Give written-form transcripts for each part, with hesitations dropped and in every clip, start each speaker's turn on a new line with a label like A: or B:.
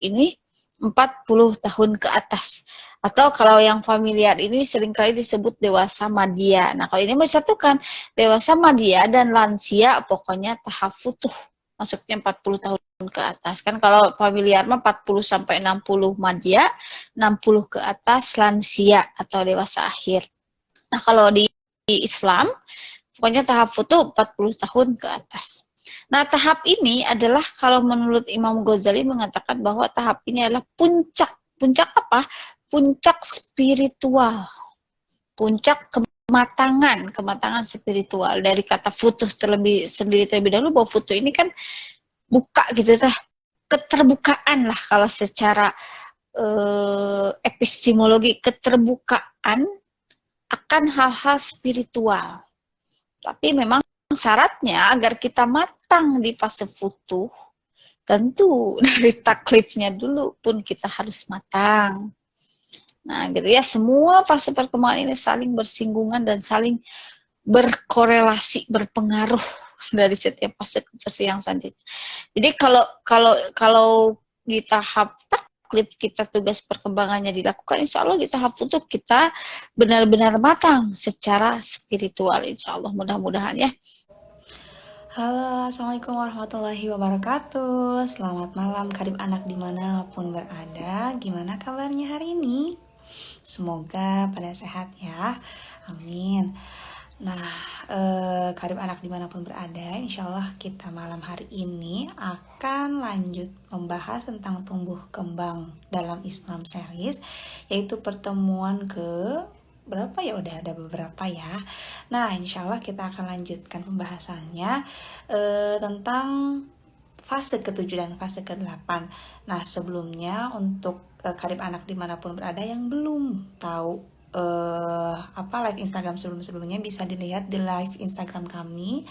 A: ini 40 tahun ke atas. Atau kalau yang familiar ini seringkali disebut dewasa madya. Nah, kalau ini mau disatukan dewasa madya dan lansia, pokoknya tahap futuh. Maksudnya 40 tahun ke atas. Kan kalau familiar mah 40 sampai 60 madya, 60 ke atas lansia atau dewasa akhir. Nah, kalau di Islam, pokoknya tahap futuh 40 tahun ke atas. Nah, tahap ini adalah kalau menurut Imam Ghazali mengatakan bahwa tahap ini adalah puncak. Puncak apa? Puncak spiritual. Puncak kematangan spiritual. Dari kata futuh terlebih dahulu, bahwa futuh ini kan buka gitu tah. Keterbukaan lah kalau secara epistemologi, keterbukaan akan hal-hal spiritual. Tapi memang syaratnya agar kita matang di fase futuh, tentu dari taklifnya dulu pun kita harus matang. Nah, gitu ya, semua fase perkembangan ini saling bersinggungan dan saling berkorelasi, berpengaruh dari setiap fase ke fase yang selanjutnya. Jadi kalau di tahap taklif kita tugas perkembangannya dilakukan, insya Allah di tahap futuh kita benar-benar matang secara spiritual, insya Allah, mudah-mudahan ya.
B: Halo, Assalamualaikum warahmatullahi wabarakatuh. Selamat malam karib anak dimanapun berada. Gimana kabarnya hari ini? Semoga pada sehat ya. Amin. Nah, karib anak dimanapun berada, insya Allah kita malam hari ini akan lanjut membahas tentang tumbuh kembang dalam Islam series, yaitu pertemuan ke berapa ya, udah ada beberapa ya. Nah, insya Allah kita akan lanjutkan pembahasannya tentang fase ke-7 dan fase ke-8. Nah, sebelumnya untuk karib anak dimanapun berada yang belum tahu live Instagram sebelumnya, bisa dilihat di live Instagram kami,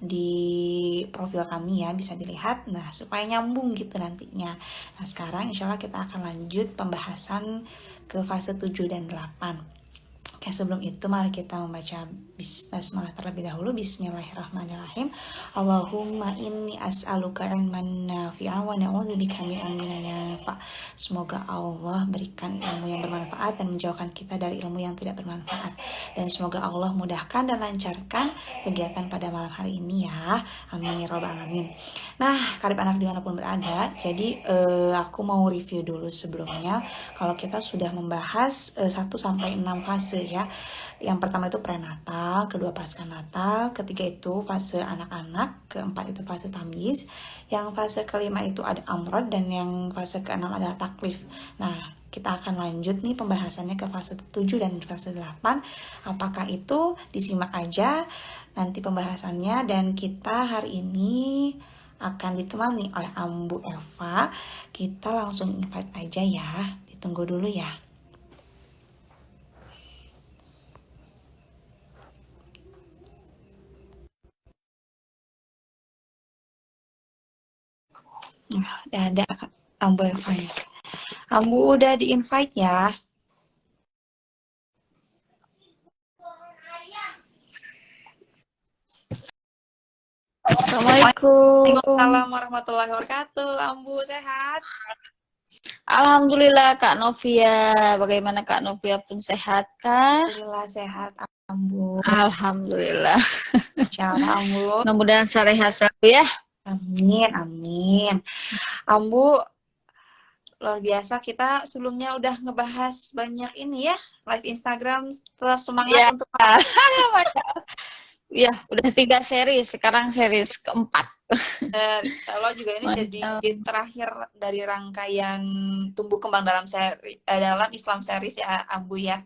B: di profil kami ya, bisa dilihat. Nah, supaya nyambung gitu nantinya. Nah, sekarang insya Allah kita akan lanjut pembahasan ke fase 7 dan 8. Oke, sebelum itu mari kita membaca basmalah terlebih dahulu. Bismillahirrahmanirrahim. Allahumma inni as'aluka ilman nafi'a wa na'udzubika min ilmin la yanfa'. Semoga Allah berikan ilmu yang bermanfaat dan menjauhkan kita dari ilmu yang tidak bermanfaat. Dan semoga Allah mudahkan dan lancarkan kegiatan pada malam hari ini ya. Amin ya rabbal alamin. Nah, karib anak dimanapun berada, jadi aku mau review dulu sebelumnya. Kalau kita sudah membahas 1-6 fase ya. Yang pertama itu prenatal, kedua pasca natal, ketiga itu fase anak-anak, keempat itu fase tamyiz, yang fase kelima itu ada amrod, dan yang fase keenam adalah taklif. Nah, kita akan lanjut nih pembahasannya ke fase 7 dan fase 8. Apakah itu? Disimak aja nanti pembahasannya, dan kita hari ini akan ditemani oleh Ambu Eva. Kita langsung invite aja ya. Ditunggu dulu ya. Nah, udah ada Ambu Eva ya. Ambu udah di-invite ya.
A: Assalamualaikum.
B: Waalaikumsalam warahmatullahi wabarakatuh. Ambu sehat?
A: Alhamdulillah Kak Novia. Bagaimana Kak Novia pun sehat kah?
B: Alhamdulillah sehat Ambu.
A: Alhamdulillah.
B: Insyaallah Ambu.
A: Mudah-mudahan sehat selalu ya.
B: Amin, amin. Ambu, luar biasa, kita sebelumnya udah ngebahas banyak ini ya, live Instagram. Tetap semangat
A: Ya.
B: untuk
A: Ya, udah 3 series, sekarang series keempat.
B: lo juga ini jadi terakhir dari rangkaian tumbuh kembang dalam dalam Islam series ya Ambu ya.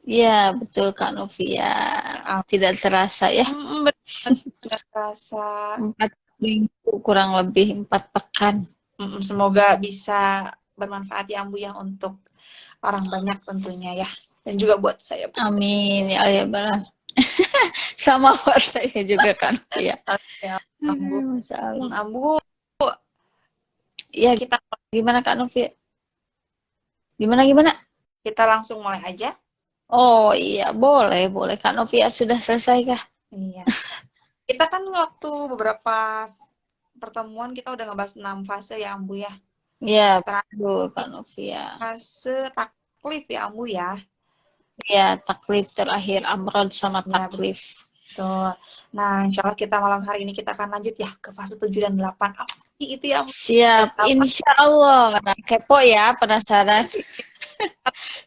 A: Iya, betul Kak Novia. Tidak terasa ya.
B: Tidak terasa.
A: 4 minggu kurang lebih, 4 pekan.
B: Semoga bisa bermanfaat ya Ambu ya, untuk orang banyak tentunya ya. Dan juga buat saya.
A: Amin ya Allah ya benar. Sama buat saya juga kan ya.
B: Ambu. Ambu,
A: ya
B: kita
A: gimana Kak Novi? Gimana?
B: Kita langsung mulai aja.
A: Oh iya, boleh Kak Novia, sudah selesai kah?
B: Iya. Kita kan waktu beberapa pertemuan kita udah ngebahas 6 fase ya Ambu ya.
A: Ya,
B: Terakhir
A: betul Kak Novia.
B: fase taklif ya Ambu ya.
A: Ya, taklif terakhir Amrod sama
B: Ya
A: taklif.
B: betul. Nah, insya Allah kita malam hari ini kita akan lanjut ya ke fase 7 dan 8. Apa sih itu ya Ambu? Dan
A: Siap,
B: 8.
A: insya Allah. Nah, kepo ya, penasaran.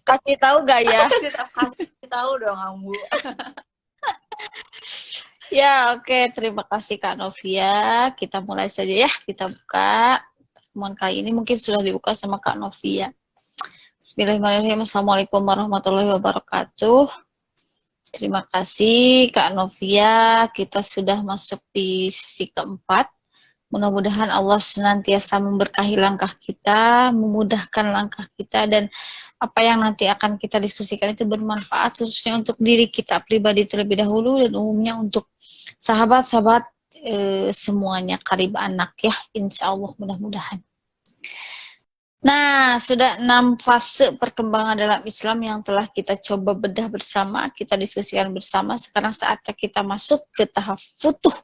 A: Kasih tahu gak ya?
B: Kasih tahu dong Ambu.
A: Ya, oke. Terima kasih Kak Novia. Kita mulai saja ya. Kita buka. Pertemuan kali ini mungkin sudah dibuka sama Kak Novia. Bismillahirrahmanirrahim. Assalamualaikum warahmatullahi wabarakatuh. Terima kasih Kak Novia. Kita sudah masuk di sesi keempat. Mudah-mudahan Allah senantiasa memberkahi langkah kita, memudahkan langkah kita, dan apa yang nanti akan kita diskusikan itu bermanfaat khususnya untuk diri kita pribadi terlebih dahulu dan umumnya untuk sahabat-sahabat semuanya, karib anak ya, insya Allah mudah-mudahan. Nah, sudah 6 fase perkembangan dalam Islam yang telah kita coba bedah bersama, kita diskusikan bersama. Sekarang saatnya kita masuk ke tahap futuh.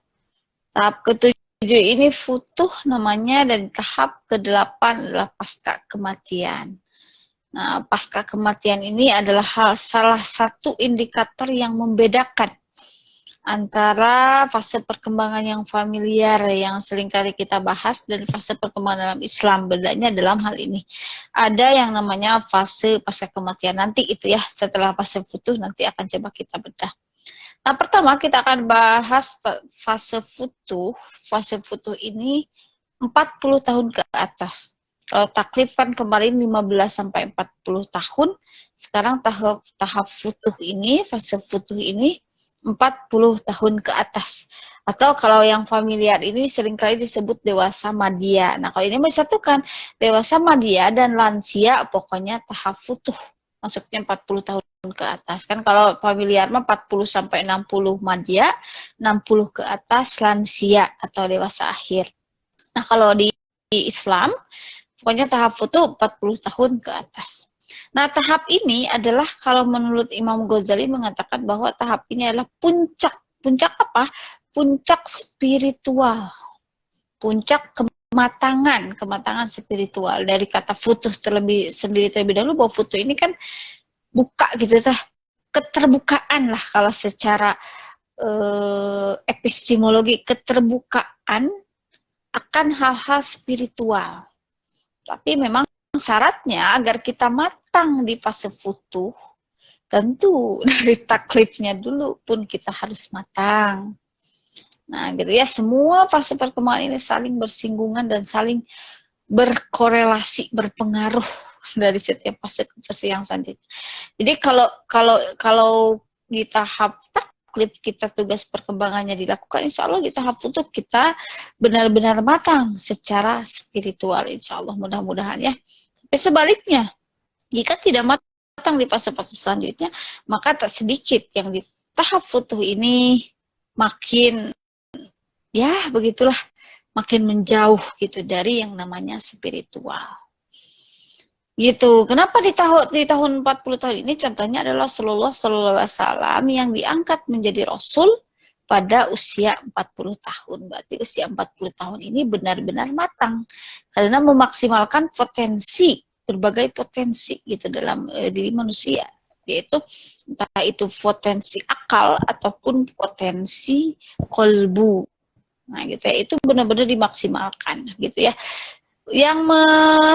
A: Tahap ke-7 ini futuh namanya, dan tahap ke-8 adalah pasca kematian. Nah, pasca kematian ini adalah salah satu indikator yang membedakan antara fase perkembangan yang familiar yang seringkali kita bahas dan fase perkembangan dalam Islam. Bedanya dalam hal ini, ada yang namanya fase pasca kematian. Nanti itu ya, setelah fase futuh nanti akan coba kita bedah. Nah, pertama kita akan bahas fase futuh. Fase futuh ini 40 tahun ke atas. Kalau taklif kan kemarin 15 sampai 40 tahun. Sekarang tahap futuh ini, fase futuh ini 40 tahun ke atas. Atau kalau yang familiar ini seringkali disebut dewasa madya. Nah, kalau ini disatukan dewasa madya dan lansia, pokoknya tahap futuh. Masuknya 40 tahun ke atas. Kan kalau familiar mah 40 sampai 60 madya, 60 ke atas lansia atau dewasa akhir. Nah, kalau di Islam pokoknya tahap futuh 40 tahun ke atas. Nah, tahap ini adalah kalau menurut Imam Ghazali mengatakan bahwa tahap ini adalah puncak. Puncak apa? Puncak spiritual. Puncak kematangan spiritual. Dari kata futuh terlebih dahulu, bahwa futuh ini kan buka gitu, keterbukaan lah kalau secara epistemologi, keterbukaan akan hal-hal spiritual. Tapi memang syaratnya agar kita matang di fase futuh, tentu dari taklifnya dulu pun kita harus matang. Nah, gitu ya, semua fase perkembangan ini saling bersinggungan dan saling berkorelasi, berpengaruh dari setiap fase ke fase yang selanjutnya. Jadi kalau di tahap taklif kita tugas perkembangannya dilakukan, insya Allah di tahap futuh kita benar-benar matang secara spiritual, insya Allah, mudah-mudahan ya. Tapi sebaliknya, jika tidak matang di fase-fase selanjutnya, maka tak sedikit yang di tahap futuh ini makin, ya begitulah, makin menjauh gitu dari yang namanya spiritual. Gitu. Kenapa di tahun 40 tahun ini contohnya adalah Rasulullah SAW yang diangkat menjadi Rasul pada usia 40 tahun. Berarti usia 40 tahun ini benar-benar matang. Karena memaksimalkan potensi, berbagai potensi gitu dalam diri manusia. Yaitu entah itu potensi akal ataupun potensi kolbu. Nah gitu ya, itu benar-benar dimaksimalkan gitu ya. Yang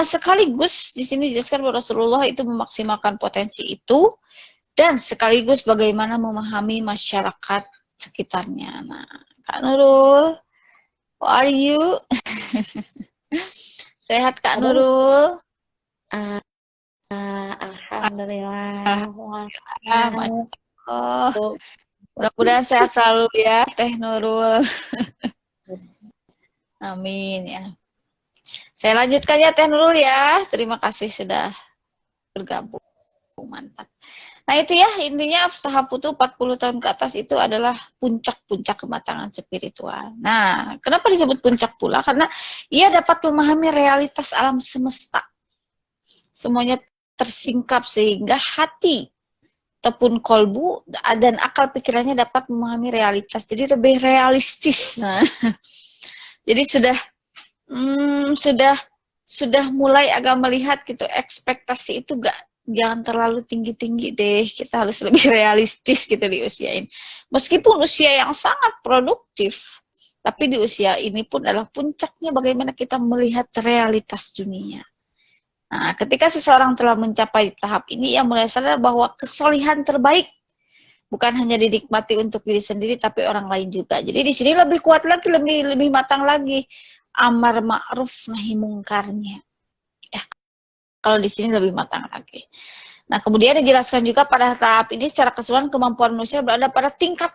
A: sekaligus di sini dijelaskan bahwa Rasulullah itu memaksimalkan potensi itu dan sekaligus bagaimana memahami masyarakat sekitarnya. Nah, Kak Nurul, how are you? Sehat Kak Nurul?
B: Alhamdulillah.
A: Mudah-mudahan sehat selalu ya Teh Nurul. Amin ya. Saya lanjutkan ya Teh Nurul ya. Terima kasih sudah bergabung. Mantap. Nah itu ya, intinya tahap futuh 40 tahun ke atas itu adalah puncak-puncak kematangan spiritual. Nah, kenapa disebut puncak pula? Karena ia dapat memahami realitas alam semesta. Semuanya tersingkap sehingga hati ataupun kolbu dan akal pikirannya dapat memahami realitas. Jadi lebih realistis. Nah, jadi sudah sudah mulai agak melihat gitu, ekspektasi itu jangan terlalu tinggi-tinggi deh, kita harus lebih realistis gitu di usia ini. Meskipun usia yang sangat produktif, tapi di usia ini pun adalah puncaknya bagaimana kita melihat realitas dunia. Nah, ketika seseorang telah mencapai tahap ini, ia mulai sadar bahwa kesolihan terbaik bukan hanya dinikmati untuk diri sendiri, tapi orang lain juga. Jadi di sini lebih kuat lagi, lebih matang lagi amar ma'ruf nahi mungkarnya. Ya, kalau di sini lebih matang lagi. Nah, kemudian dijelaskan juga pada tahap ini secara keseluruhan kemampuan manusia berada pada tingkat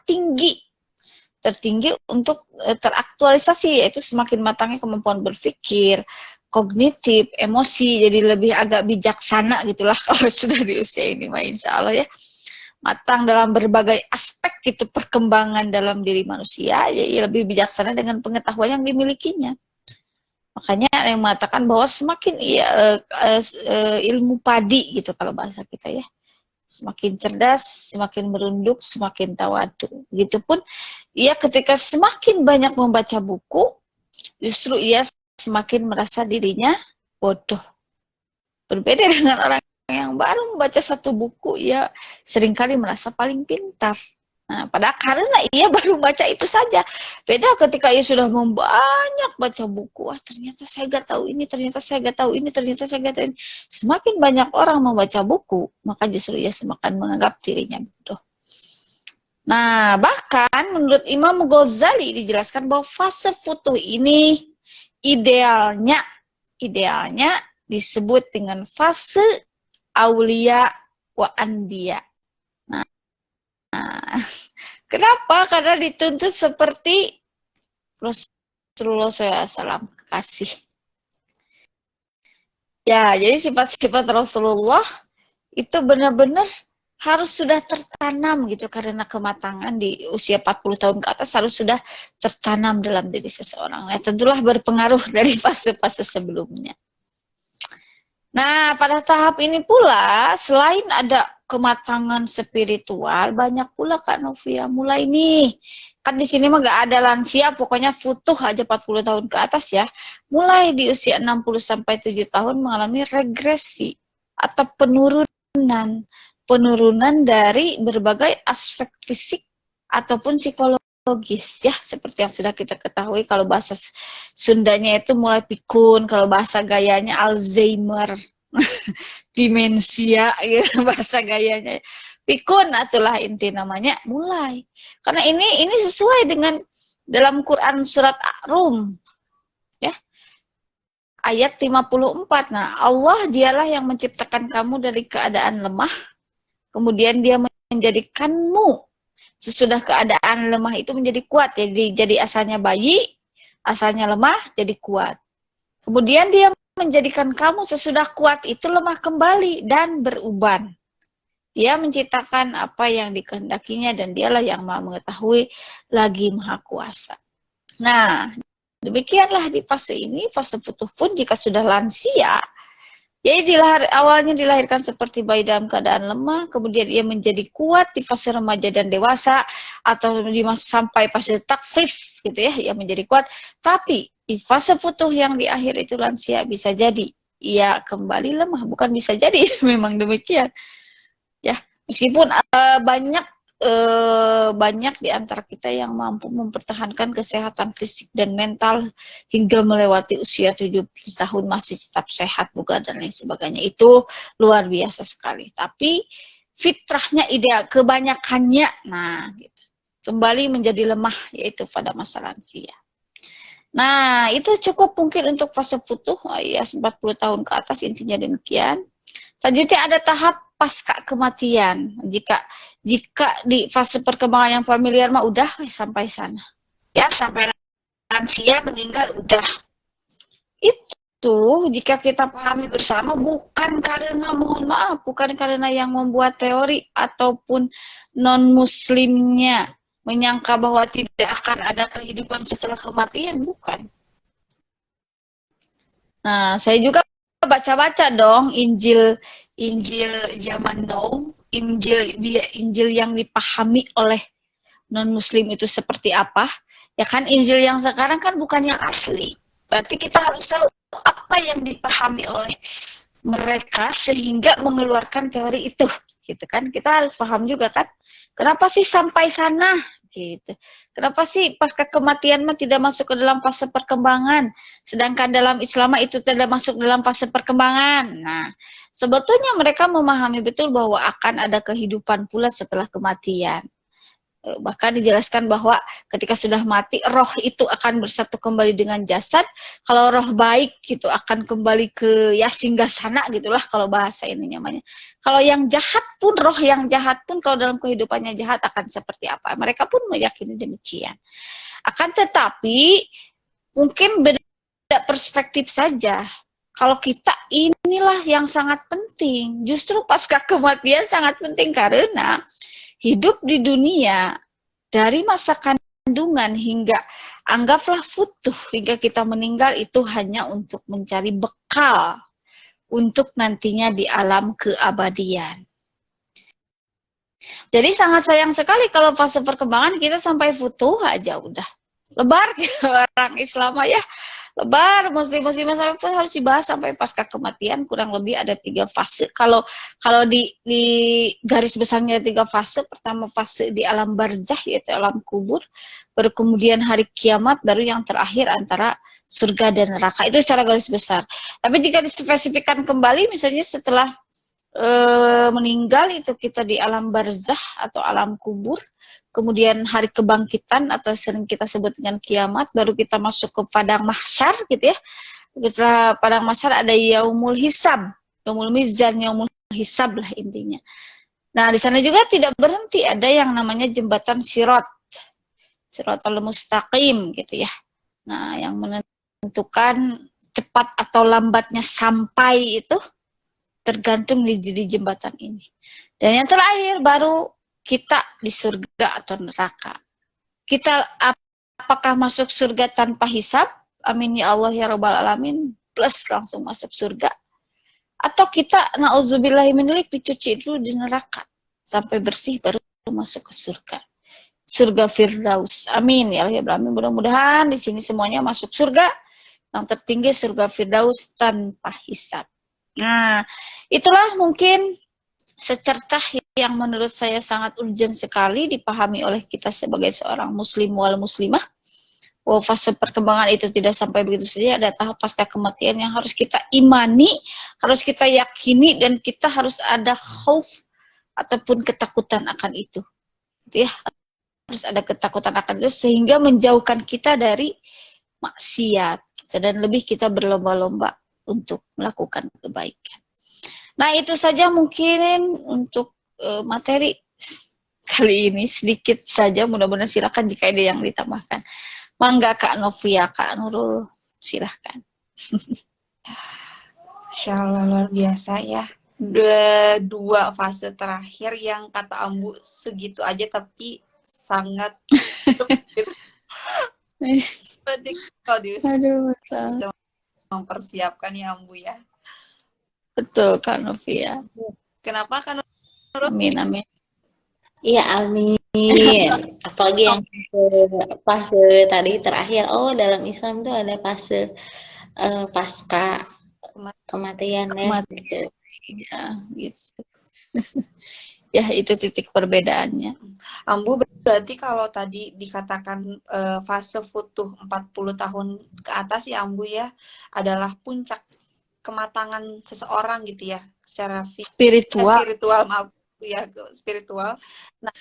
A: tertinggi untuk teraktualisasi, yaitu semakin matangnya kemampuan berpikir, kognitif, emosi, jadi lebih agak bijaksana gitulah kalau sudah di usia ini, insya Allah ya. Matang dalam berbagai aspek gitu perkembangan dalam diri manusia, jadi lebih bijaksana dengan pengetahuan yang dimilikinya. Makanya ada yang mengatakan bahwa semakin ilmu padi gitu kalau bahasa kita ya, semakin cerdas, semakin merunduk, semakin tawadu. Begitupun ia ketika semakin banyak membaca buku, justru ia semakin merasa dirinya bodoh. Berbeda dengan orang yang baru membaca satu buku, ia seringkali merasa paling pintar. Nah, padahal karena ia baru baca itu saja. Beda ketika ia sudah banyak baca buku. Wah, ternyata saya gak tahu ini, ternyata saya gak tahu ini, ternyata saya gak tahu ini. Semakin banyak orang membaca buku, maka justru ia semakin menganggap dirinya bodoh. Nah, bahkan menurut Imam Ghazali dijelaskan bahwa fase futuh ini idealnya disebut dengan fase aulia wa anbiya. Nah, kenapa? Karena dituntut seperti Rasulullah SAW kasih. Ya, jadi sifat-sifat Rasulullah itu benar-benar harus sudah tertanam gitu, karena kematangan di usia 40 tahun ke atas harus sudah tertanam dalam diri seseorang. Nah, tentulah berpengaruh dari fase-fase sebelumnya. Nah, pada tahap ini pula, selain ada kematangan spiritual, banyak pula Kak Novia mulai nih. Kan di sini mah gak ada lansia, pokoknya futuh aja 40 tahun ke atas ya. Mulai di usia 60 sampai 7 tahun mengalami regresi atau penurunan dari berbagai aspek fisik ataupun psikologis ya, seperti yang sudah kita ketahui. Kalau bahasa Sundanya itu mulai pikun, kalau bahasa gayanya Alzheimer, demensia ya, bahasa gayanya pikun, itulah inti namanya mulai. Karena ini sesuai dengan dalam Quran surat Rum ya, ayat 54. Nah, Allah dialah yang menciptakan kamu dari keadaan lemah, kemudian dia menjadikanmu sesudah keadaan lemah itu menjadi kuat. Jadi asalnya bayi, asalnya lemah jadi kuat. Kemudian dia menjadikan kamu sesudah kuat itu lemah kembali dan beruban. Dia menciptakan apa yang dikehendakinya dan dialah yang Maha mengetahui lagi Maha kuasa. Nah, demikianlah di fase ini, fase futuh pun jika sudah lansia, jadi awalnya dilahirkan seperti bayi dalam keadaan lemah, kemudian ia menjadi kuat di fase remaja dan dewasa, atau sampai fase taksif gitu ya, ia menjadi kuat. Tapi di fase futuh yang di akhir itu lansia, bisa jadi ia kembali lemah, bukan bisa jadi, memang demikian. Ya, meskipun banyak di antara kita yang mampu mempertahankan kesehatan fisik dan mental hingga melewati usia 70 tahun masih tetap sehat, bukan, dan lain sebagainya. Itu luar biasa sekali. Tapi fitrahnya ideal, kebanyakannya gitu, kembali menjadi lemah, yaitu pada masa lansia. Nah, itu cukup mungkin untuk fase futuh ya, 40 tahun ke atas, intinya demikian. Selanjutnya ada tahap pasca kematian. Jika di fase perkembangan yang familiar mah udah sampai sana. Ya, sampai lansia meninggal udah. Itu jika kita pahami bersama, bukan karena, mohon maaf, bukan karena yang membuat teori ataupun non-muslimnya menyangka bahwa tidak akan ada kehidupan setelah kematian, bukan. Nah, saya juga baca-baca dong Injil zaman now, Injil yang dipahami oleh non-muslim itu seperti apa. Ya kan, Injil yang sekarang kan bukan yang asli. Berarti kita harus tahu apa yang dipahami oleh mereka sehingga mengeluarkan teori itu, gitu kan? Kita harus paham juga kan, kenapa sih sampai sana, gitu. Kenapa sih pasca kematian mah tidak masuk ke dalam fase perkembangan, sedangkan dalam Islam itu tidak masuk dalam fase perkembangan. Nah, sebetulnya mereka memahami betul bahwa akan ada kehidupan pula setelah kematian. Bahkan dijelaskan bahwa ketika sudah mati roh itu akan bersatu kembali dengan jasad. Kalau roh baik gitu akan kembali ke ya singgasana gitulah kalau bahasa ini namanya. Kalau yang jahat pun, roh yang jahat pun kalau dalam kehidupannya jahat akan seperti apa, mereka pun meyakini demikian. Akan tetapi mungkin beda perspektif saja. Kalau kita, inilah yang sangat penting, justru pasca kematian sangat penting, karena hidup di dunia dari masa kandungan hingga anggaplah futuh hingga kita meninggal itu hanya untuk mencari bekal untuk nantinya di alam keabadian. Jadi sangat sayang sekali kalau fase perkembangan kita sampai futuh aja udah lebar orang Islam ya, lebar, muslim-muslimah sampai harus dibahas sampai pasca kematian. Kurang lebih ada 3 fase. Kalau di garis besarnya 3 fase. Pertama fase di alam barzah, yaitu alam kubur, baru kemudian hari kiamat, baru yang terakhir antara surga dan neraka. Itu secara garis besar. Tapi jika dispesifikkan kembali, misalnya setelah meninggal itu kita di alam barzah atau alam kubur, kemudian hari kebangkitan atau sering kita sebut dengan kiamat, baru kita masuk ke padang mahsyar gitu ya. Setelah padang mahsyar ada yaumul hisab, yaumul mizan, yaumul hisab lah intinya. Nah, di sana juga tidak berhenti, ada yang namanya jembatan sirat, siratal mustaqim gitu ya. Nah, yang menentukan cepat atau lambatnya sampai itu tergantung di jembatan ini. Dan yang terakhir baru kita di surga atau neraka. Kita apakah masuk surga tanpa hisab? Amin ya Allah ya Rabbal Alamin. Plus langsung masuk surga. Atau kita na'udzubillahiminzalik dicuci dulu di neraka. Sampai bersih baru masuk ke surga. Surga Firdaus. Amin ya Allah ya Rabbal Alamin. Mudah-mudahan di sini semuanya masuk surga. Yang tertinggi surga Firdaus tanpa hisab. Nah, itulah mungkin secercah yang menurut saya sangat urgent sekali dipahami oleh kita sebagai seorang muslim wal muslimah, bahwa fase perkembangan itu tidak sampai begitu saja, ada tahap pasca kematian yang harus kita imani, harus kita yakini, dan kita harus ada khauf ataupun ketakutan akan itu. Gitu ya. Harus ada ketakutan akan itu sehingga menjauhkan kita dari maksiat dan lebih kita berlomba-lomba untuk melakukan kebaikan. Nah, itu saja mungkin untuk materi kali ini, sedikit saja. Mudah-mudahan silakan jika ada yang ditambahkan. Mangga Kak Novia, Kak Nurul, silakan.
B: Masya Allah, luar biasa ya. Dua fase terakhir yang kata Ambu segitu aja tapi sangat kalau bisa mempersiapkan ya Ambu ya.
A: Betul Kak Novia.
B: Kenapa Kak Nurul?
A: Amin amin.
C: Iya amin. Apalagi yang fase tadi terakhir. Oh, dalam Islam tuh ada fase pasca kematian ya. Gitu.
A: Ya, gitu. Ya, itu titik perbedaannya.
B: Ambu, berarti kalau tadi dikatakan fase futuh 40 tahun ke atas ya Ambu ya, adalah puncak kematangan seseorang gitu ya, secara spiritual, maaf ya, spiritual. Nah,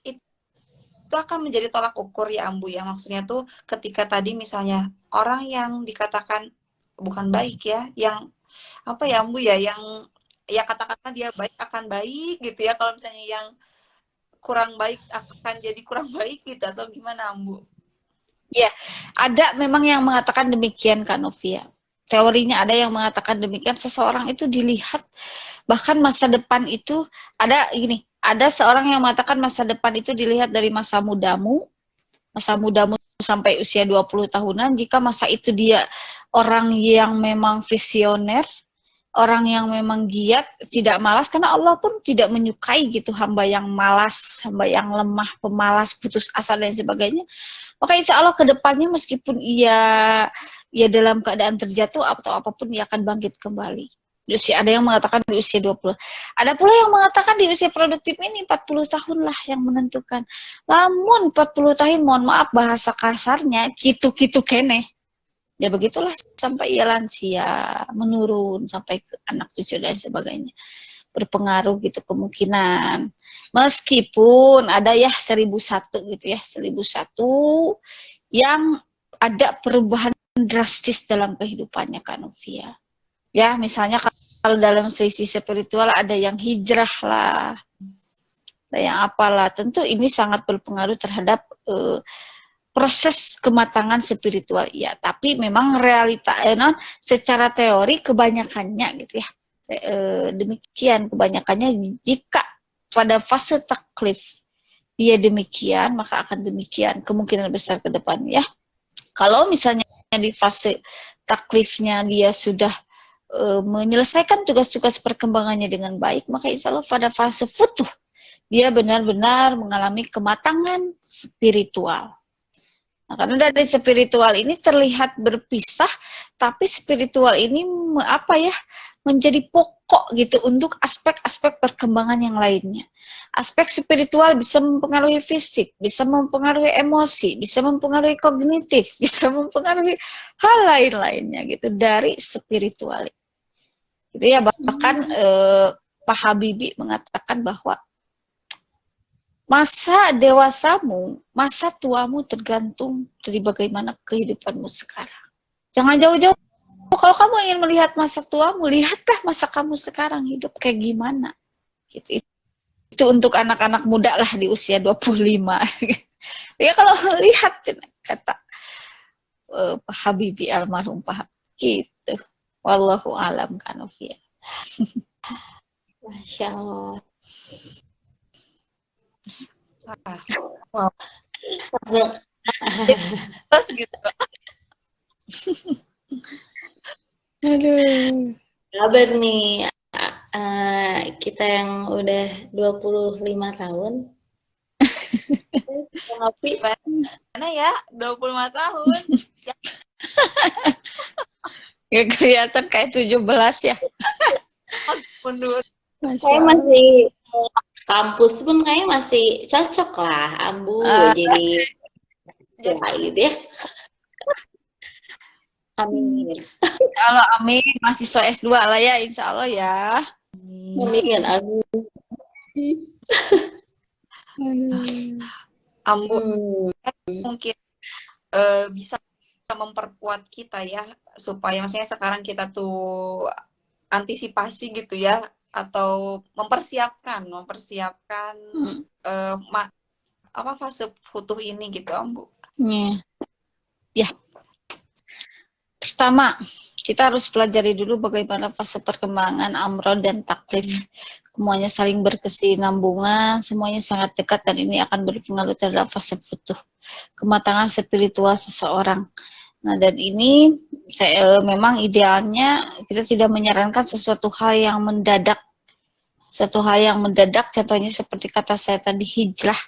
B: itu akan menjadi tolak ukur ya Ambu ya, maksudnya tuh ketika tadi misalnya orang yang dikatakan bukan baik ya, yang apa ya Ambu ya, yang ya kata-kata dia baik akan baik gitu ya, kalau misalnya yang kurang baik akan jadi kurang baik gitu, atau gimana Ambu?
A: Ya, ada memang yang mengatakan demikian Kak Novia. Teorinya ada yang mengatakan demikian, seseorang itu dilihat, bahkan masa depan itu ada gini, ada seorang yang mengatakan masa depan itu dilihat dari masa mudamu sampai usia 20 tahunan, jika masa itu dia orang yang memang visioner, orang yang memang giat, tidak malas, karena Allah pun tidak menyukai gitu hamba yang malas, hamba yang lemah, pemalas, putus asa dan sebagainya. Maka insya Allah ke depannya meskipun ia dalam keadaan terjatuh atau apapun, ia akan bangkit kembali. Ada yang mengatakan di usia 20. Ada pula yang mengatakan di usia produktif ini 40 tahun lah yang menentukan. Lamun 40 tahun, mohon maaf bahasa kasarnya, kitu-kitu keneh. Ya begitulah sampai ia lansia, menurun sampai ke anak cucu dan sebagainya. Berpengaruh gitu kemungkinan. Meskipun ada ya 1001 gitu ya, 1001 yang ada perubahan drastis dalam kehidupannya Kak Novia. Ya, misalnya kalau dalam sisi spiritual ada yang hijrah lah, ada yang apalah. Tentu ini sangat berpengaruh terhadap proses kematangan spiritual. Ya, tapi memang realita, secara teori kebanyakannya gitu ya. Demikian kebanyakannya jika pada fase taklif dia demikian, maka akan demikian kemungkinan besar ke depan ya. Kalau misalnya di fase taklifnya dia sudah menyelesaikan tugas-tugas perkembangannya dengan baik, maka insya Allah pada fase futuh dia benar-benar mengalami kematangan spiritual. Nah, karena dari spiritual ini terlihat berpisah, tapi spiritual ini menjadi pokok gitu untuk aspek-aspek perkembangan yang lainnya. Aspek spiritual bisa mempengaruhi fisik, bisa mempengaruhi emosi, bisa mempengaruhi kognitif, bisa mempengaruhi hal lain-lainnya gitu dari spiritual. Gitu ya, bahkan Pak Habibie mengatakan bahwa masa dewasamu, masa tuamu tergantung dari bagaimana kehidupanmu sekarang. Jangan jauh-jauh. Kalau kamu ingin melihat masa tuamu, lihatlah masa kamu sekarang hidup kayak gimana. Gitu. Itu untuk anak-anak muda lah di usia 25. Ya kalau lihat kata Pak Habibie almarhum Pak gitu. Wallahu alam Kak Novia.
C: Masya Allah.
B: Wow. Terus gitu.
A: Aduh.
C: Kabar nih, kita yang udah 25 tahun. Tapi
B: Mana ya? 25 tahun.
A: Ya kelihatan kayak 17 ya.
B: Mundur.
C: saya masih kampus pun kayaknya masih cocok lah, Ambu jadi gitu ya. Amin.
A: Allah amin, mahasiswa S2 lah ya, insya Allah ya.
C: Amin, Amin.
B: Ambu mungkin bisa memperkuat kita ya, supaya maksudnya sekarang kita tuh antisipasi gitu ya, atau mempersiapkan fase futuh ini gitu Ambu.
A: Ya. Pertama, kita harus pelajari dulu bagaimana fase perkembangan amrod dan taklif. Semuanya saling berkesinambungan, semuanya sangat dekat, dan ini akan berpengaruh terhadap fase futuh, kematangan spiritual seseorang. Nah, dan ini memang idealnya kita tidak menyarankan sesuatu hal yang mendadak. Satu hal yang mendadak, contohnya seperti kata saya tadi, hijrah.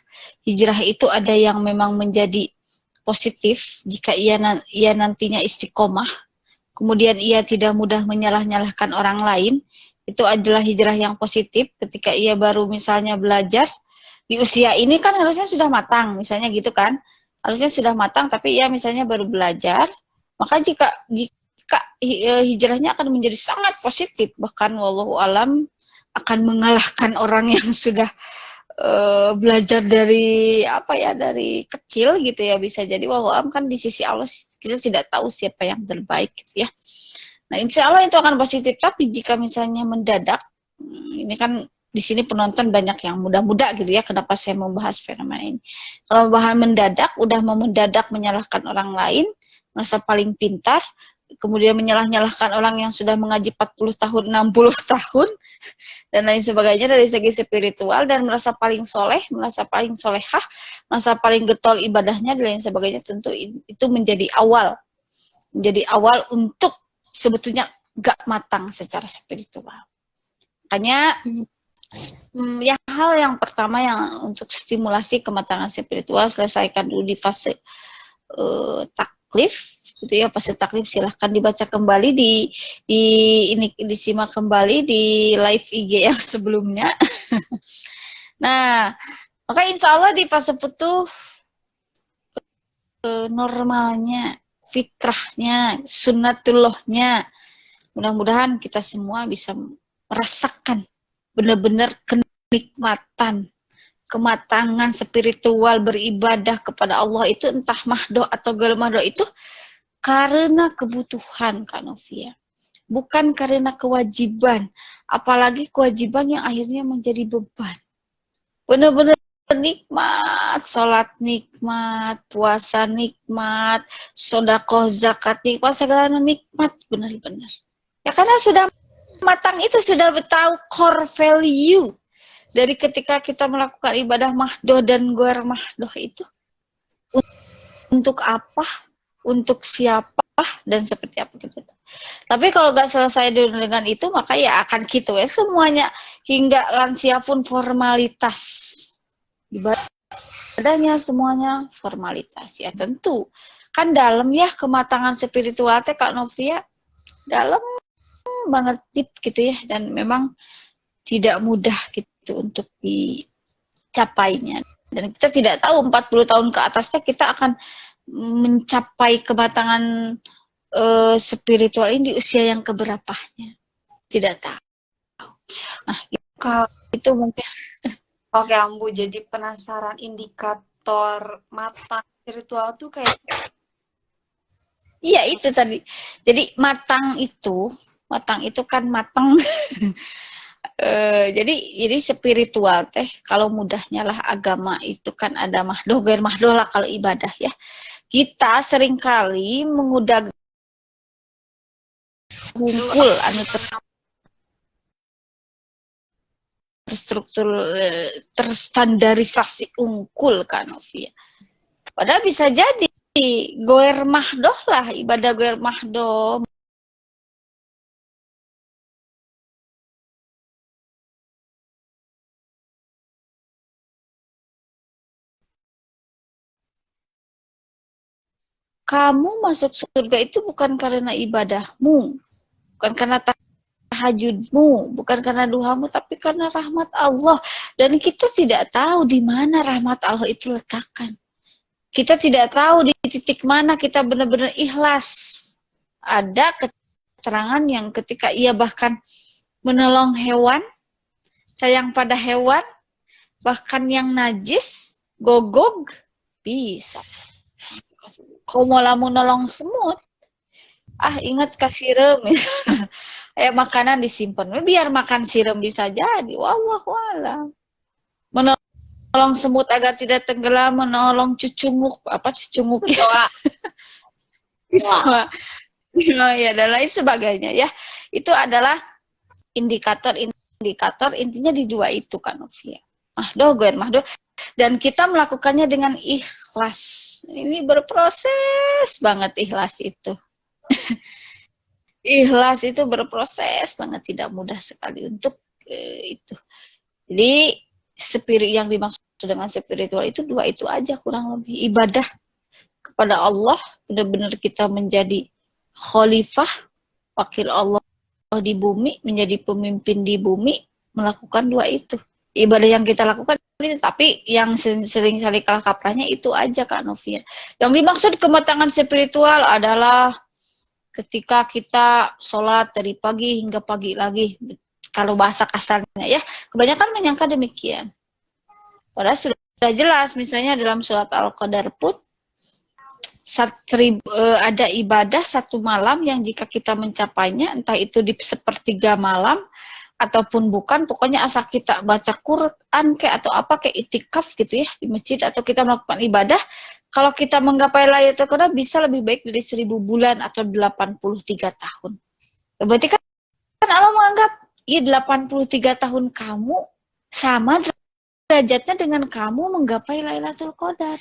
A: Hijrah itu ada yang memang menjadi positif jika ia nantinya istiqomah, kemudian ia tidak mudah menyalah-nyalahkan orang lain. Itu adalah hijrah yang positif. Ketika ia baru misalnya belajar di usia ini kan harusnya sudah matang, misalnya gitu kan, harusnya sudah matang, tapi ia misalnya baru belajar, maka jika hijrahnya akan menjadi sangat positif, bahkan wallahu alam akan mengalahkan orang yang sudah belajar dari dari kecil gitu ya, bisa jadi. Wallahu alam, kan di sisi Allah kita tidak tahu siapa yang terbaik gitu ya. Nah, insya Allah itu akan positif. Tapi jika misalnya mendadak, ini kan di sini penonton banyak yang muda-muda gitu ya, kenapa saya membahas fenomena ini. Kalau bahan mendadak, udah mau mendadak menyalahkan orang lain, merasa paling pintar, kemudian menyalah-nyalahkan orang yang sudah mengaji 40 tahun, 60 tahun, dan lain sebagainya dari segi spiritual, dan merasa paling soleh, merasa paling solehah, merasa paling getol ibadahnya, dan lain sebagainya. Tentu itu menjadi awal untuk sebetulnya gak matang secara spiritual. Makanya ya hal yang pertama yang untuk stimulasi kematangan spiritual, selesaikan dulu di fase taklif gitu ya. Fase taklif silahkan dibaca kembali ini disimak kembali di live IG yang sebelumnya. Nah, maka insya Allah di fase futuh normalnya, fitrahnya, sunnatullahnya, mudah-mudahan kita semua bisa merasakan benar-benar kenikmatan, kematangan spiritual beribadah kepada Allah itu, entah mahdoh atau gak mahdoh itu karena kebutuhan, Kak Novia, bukan karena kewajiban, apalagi kewajiban yang akhirnya menjadi beban. Benar-benar nikmat, sholat nikmat, puasa nikmat, sedekah zakat nikmat, segala nikmat benar-benar. Ya karena sudah matang itu, sudah tahu core value dari ketika kita melakukan ibadah mahdoh dan goer mahdoh itu untuk apa, untuk siapa, dan seperti apa gitu. Tapi kalau gak selesai dengan itu, maka ya akan gitu ya semuanya, hingga lansia pun formalitas. Ibadahnya semuanya formalitas. Ya tentu kan dalam ya kematangan spiritual teh Kak Novia, dalam banget tip gitu ya, dan memang tidak mudah gitu untuk dicapainya. Dan kita tidak tahu 40 tahun ke atasnya kita akan mencapai kematangan spiritual ini di usia yang keberapanya. Tidak tahu. Nah, itu mungkin.
B: Oke, Ambu, jadi penasaran indikator matang spiritual tuh kayak.
A: Iya, itu tadi. Jadi matang itu kan matang. Jadi spiritual teh, kalau mudahnya lah agama itu kan ada mahdoh, gair mahdoh lah kalau ibadah ya. Kita seringkali mengudag hunkul anu terstruktur, terstandarisasi unggul kan Novia. Padahal bisa jadi goer mahdoh lah, ibadah goer mahdoh. Kamu masuk surga itu bukan karena ibadahmu, bukan karena tahajudmu, bukan karena duhamu, tapi karena rahmat Allah. Dan kita tidak tahu di mana rahmat Allah itu letakkan. Kita tidak tahu di titik mana kita benar-benar ikhlas. Ada keterangan yang ketika ia bahkan menolong hewan, sayang pada hewan, bahkan yang najis, gogog, bisa. Kau mau lamun nolong semut, ingat kasih rem, makanan disimpan, biar makan siram bisa jadi. Wallahu a'lam. Menolong semut agar tidak tenggelam, menolong cucunguk, cucunguk ya, ya dan lain sebagainya ya. Itu adalah indikator intinya di dua itu kan Novia. Mahdoh, goer mahdoh. Dan kita melakukannya dengan ikhlas. Ini berproses banget ikhlas itu. Ikhlas itu berproses banget, tidak mudah sekali untuk itu. Jadi spirit yang dimaksud dengan spiritual itu dua itu aja kurang lebih. Ibadah kepada Allah, benar-benar kita menjadi khalifah, wakil Allah di bumi, menjadi pemimpin di bumi, melakukan dua itu. Ibadah yang kita lakukan, tapi yang sering kali kalah kaprahnya itu aja Kak Novia. Yang dimaksud kematangan spiritual adalah ketika kita sholat dari pagi hingga pagi lagi, kalau bahasa kasarnya ya, kebanyakan menyangka demikian. Padahal sudah jelas, misalnya dalam surat Al-Qadar pun ada ibadah satu malam yang jika kita mencapainya, entah itu di sepertiga malam ataupun bukan, pokoknya asal kita baca Quran kayak atau apa, kayak itikaf gitu ya di masjid, atau kita melakukan ibadah, kalau kita menggapai Lailatul Qadar bisa lebih baik dari 1000 bulan atau 83 tahun. Berarti kan Allah menganggap ya 83 tahun kamu sama derajatnya dengan kamu menggapai Lailatul Qadar.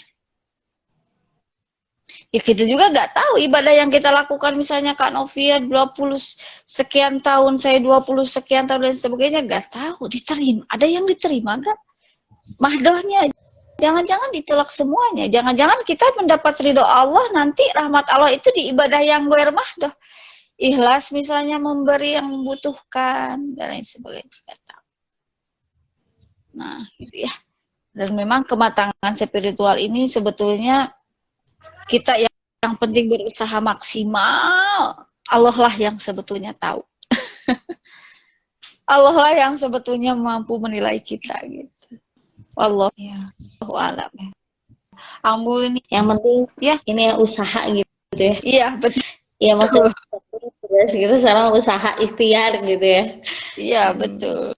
A: Ya kita juga nggak tahu ibadah yang kita lakukan, misalnya Kak Novia 20 sekian tahun, saya 20 sekian tahun dan sebagainya, nggak tahu diterima. Ada yang diterima kan? Mahdohnya jangan-jangan ditolak semuanya. Jangan-jangan kita mendapat ridho Allah, nanti rahmat Allah itu di ibadah yang ghair mahdoh. Ikhlas misalnya memberi yang membutuhkan dan lain sebagainya. Nggak tahu. Nah, gitu ya. Dan memang kematangan spiritual ini sebetulnya kita yang penting berusaha maksimal. Allah lah yang sebetulnya tahu. Allah lah yang sebetulnya mampu menilai kita gitu. Wallahu
B: Ya.
A: a'lam.
B: Ambu ini
C: Yang penting
B: ya,
C: ini usaha gitu ya.
A: Iya, betul.
C: Ya maksudnya terus gitu sekarang usaha ikhtiar gitu ya.
A: Iya, betul.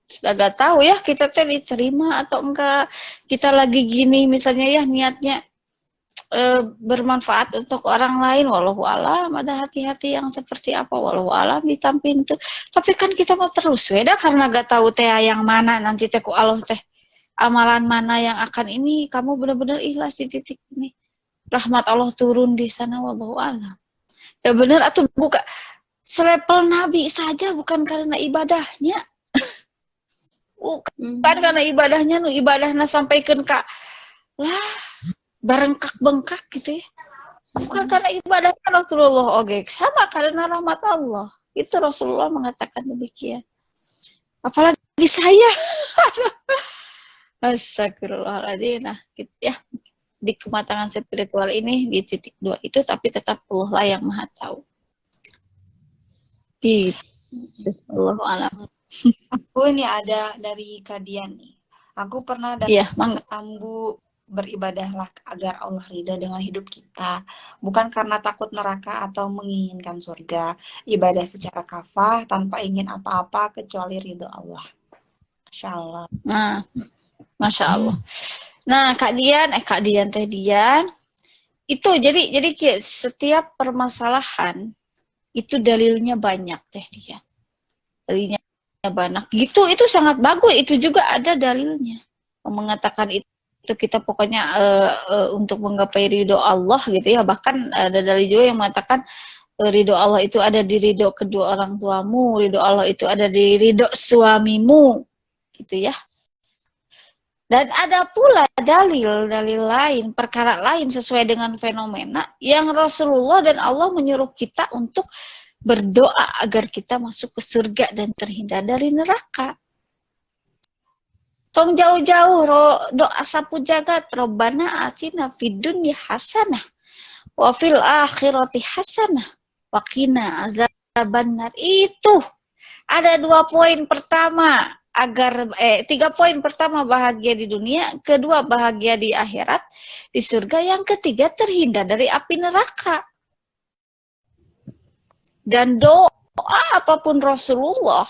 A: Sudah gak tahu ya kita teh diterima atau enggak. Kita lagi gini misalnya ya niatnya bermanfaat untuk orang lain, wallahu alam, ada hati-hati yang seperti apa, wallahu alam ditampin tuh. Tapi kan kita mau terus beda karena gak tahu teh yang mana nanti teh ku Allah teh amalan mana yang akan ini kamu benar-benar ikhlas di titik ini. Rahmat Allah turun di sana, wallahu alam. Ya benar atau buka selevel Nabi saja bukan karena ibadahnya. Bukan karena ibadahnya nu ibadahna sampaikan ka lah barengkak bengkak gitu ya. Bukan karena ibadahnya Rasulullah oke, sama karena rahmat Allah. Itu Rasulullah mengatakan demikian. Apalagi saya. Astagfirullahaladzim. Nah, gitu ya. Di kematangan spiritual ini di titik 2 itu, tapi tetap Allah lah yang maha tahu. Gitu. Allahu a'lam.
B: aku ini ada dari Kadian nih. Aku pernah
A: Iya, mangga.
B: Ambu beribadahlah agar Allah ridha dengan hidup kita, bukan karena takut neraka atau menginginkan surga. Ibadah secara kafah tanpa ingin apa-apa kecuali ridho Allah. Masya Allah.
A: Nah, Masya Allah. Nah, Kak Dian teh Dian, itu jadi setiap permasalahan itu dalilnya banyak teh Dian. Dalilnya banyak. Gitu, itu sangat bagus. Itu juga ada dalilnya. Mengatakan itu kita pokoknya untuk menggapai ridho Allah gitu ya. Bahkan ada dalil juga yang mengatakan ridho Allah itu ada di ridho kedua orang tuamu, ridho Allah itu ada di ridho suamimu, gitu ya. Dan ada pula dalil lain, perkara lain sesuai dengan fenomena yang Rasulullah dan Allah menyuruh kita untuk berdoa agar kita masuk ke surga dan terhindar dari neraka. Tong jauh-jauh doa sapu jagat, Robbana atina fid dunya hasanah wa fil akhirati hasanah wa qina azabannar. Itu ada 2 poin pertama agar 3 poin pertama bahagia di dunia, kedua bahagia di akhirat, di surga, yang ketiga terhindar dari api neraka. Dan doa apapun Rasulullah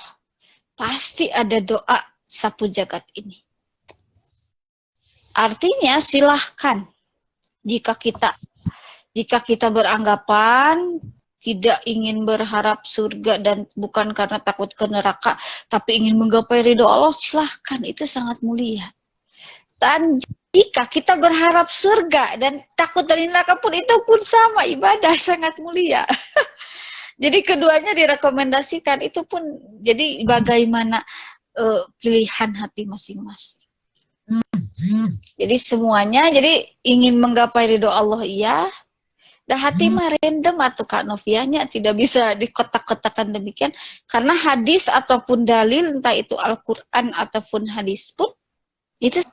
A: pasti ada doa sapu jagat ini. Artinya silahkan jika kita beranggapan tidak ingin berharap surga dan bukan karena takut ke neraka, tapi ingin menggapai ridho Allah, silahkan, itu sangat mulia. Dan jika kita berharap surga dan takut dari neraka pun, itu pun sama, ibadah sangat mulia. Jadi keduanya direkomendasikan, itu pun jadi bagaimana pilihan hati masing-masing. Jadi semuanya, jadi ingin menggapai ridho Allah iya, dah hati mah random atau Kak Novianya tidak bisa dikotak-kotakan demikian, karena hadis ataupun dalil entah itu Al-Quran ataupun hadis pun itu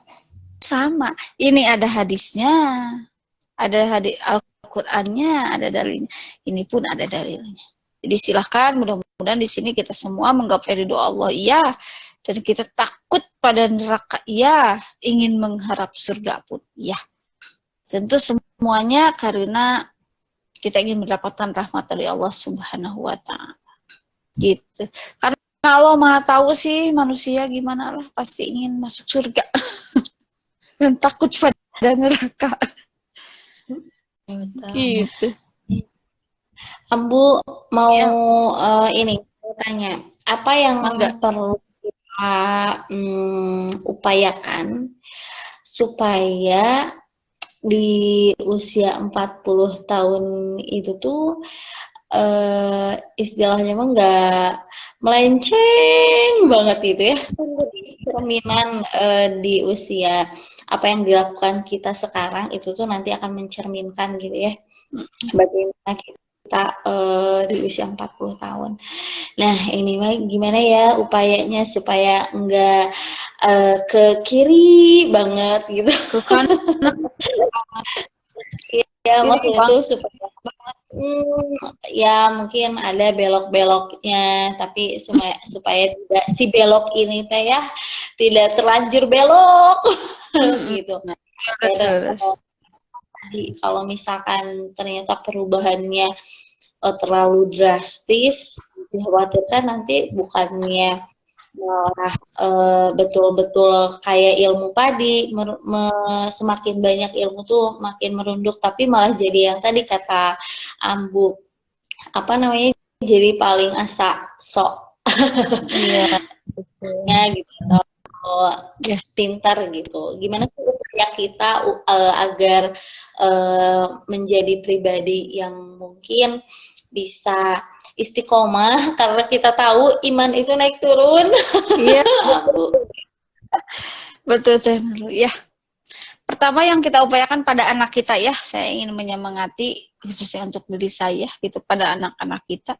A: sama. Ini ada hadisnya, ada hadis Al-Qurannya, ada dalilnya. Ini pun ada dalilnya. Jadi silahkan, mudah-mudahan di sini kita semua menggapai ridho Allah iya, dan kita takut pada neraka iya, ingin mengharap surga pun iya. Tentu semuanya karena kita ingin mendapatkan rahmat dari Allah Subhanahu wa Ta'ala. Gitu. Karena Allah Maha tahu sih manusia gimana lah, pasti ingin masuk surga. Dan takut pada neraka.
B: Ya, betul.
A: Gitu.
C: Ambu mau
A: Ya.
C: ini mau tanya, apa yang perlu kita upayakan supaya di usia 40 tahun itu tuh istilahnya mah nggak melenceng banget gitu ya. Cerminan di usia apa yang dilakukan kita sekarang itu tuh nanti akan mencerminkan gitu ya bagaimana kita di usia 40 tahun. Nah, ini mah gimana ya upayanya supaya enggak ke kiri banget gitu.
A: Bukan
C: Ya,
A: kiri
C: maksudnya
A: bang.
C: tuh supaya ya mungkin ada belok-beloknya, tapi supaya tidak si belok ini teh ya tidak terlanjur belok gitu.
A: Nah,
C: Ya, dan
A: terus.
C: kalau misalkan ternyata perubahannya terlalu drastis, dikhawatirkan nanti bukannya malah betul-betul kayak ilmu padi, semakin banyak ilmu tuh makin merunduk, tapi malah jadi yang tadi kata Ambu, apa namanya, jadi paling asa sok
A: Iya.
C: ya gitu,
A: Ya.
C: pintar gitu. Gimana sih upaya kita agar menjadi pribadi yang mungkin bisa istiqomah karena kita tahu iman itu naik turun.
A: Iya, betul Teh Nurul. Ya. Pertama yang kita upayakan pada anak kita ya, saya ingin menyemangati khususnya untuk diri saya gitu pada anak-anak kita.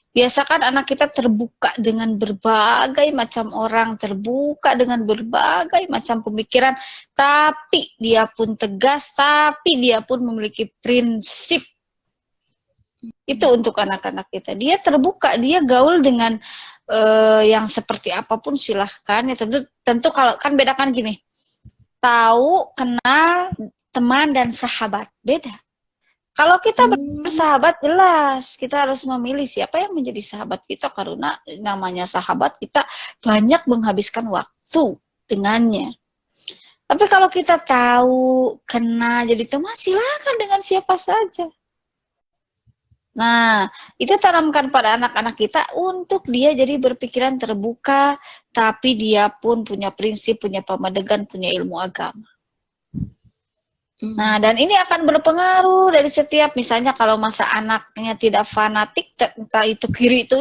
A: Biasakan anak kita terbuka dengan berbagai macam orang, terbuka dengan berbagai macam pemikiran, tapi dia pun tegas, tapi dia pun memiliki prinsip. Itu untuk anak-anak kita. Dia terbuka, dia gaul dengan yang seperti apapun silahkan. Ya tentu kalau kan bedakan gini, tahu, kenal, teman dan sahabat beda. Kalau kita bersahabat jelas kita harus memilih siapa yang menjadi sahabat kita karena namanya sahabat kita banyak menghabiskan waktu dengannya. Tapi kalau kita tahu, kenal, jadi teman silakan dengan siapa saja. Nah, itu tanamkan pada anak-anak kita untuk dia jadi berpikiran terbuka, tapi dia pun punya prinsip, punya pemedegan, punya ilmu agama. Nah, dan ini akan berpengaruh dari setiap, misalnya kalau masa anaknya tidak fanatik, entah itu kiri itu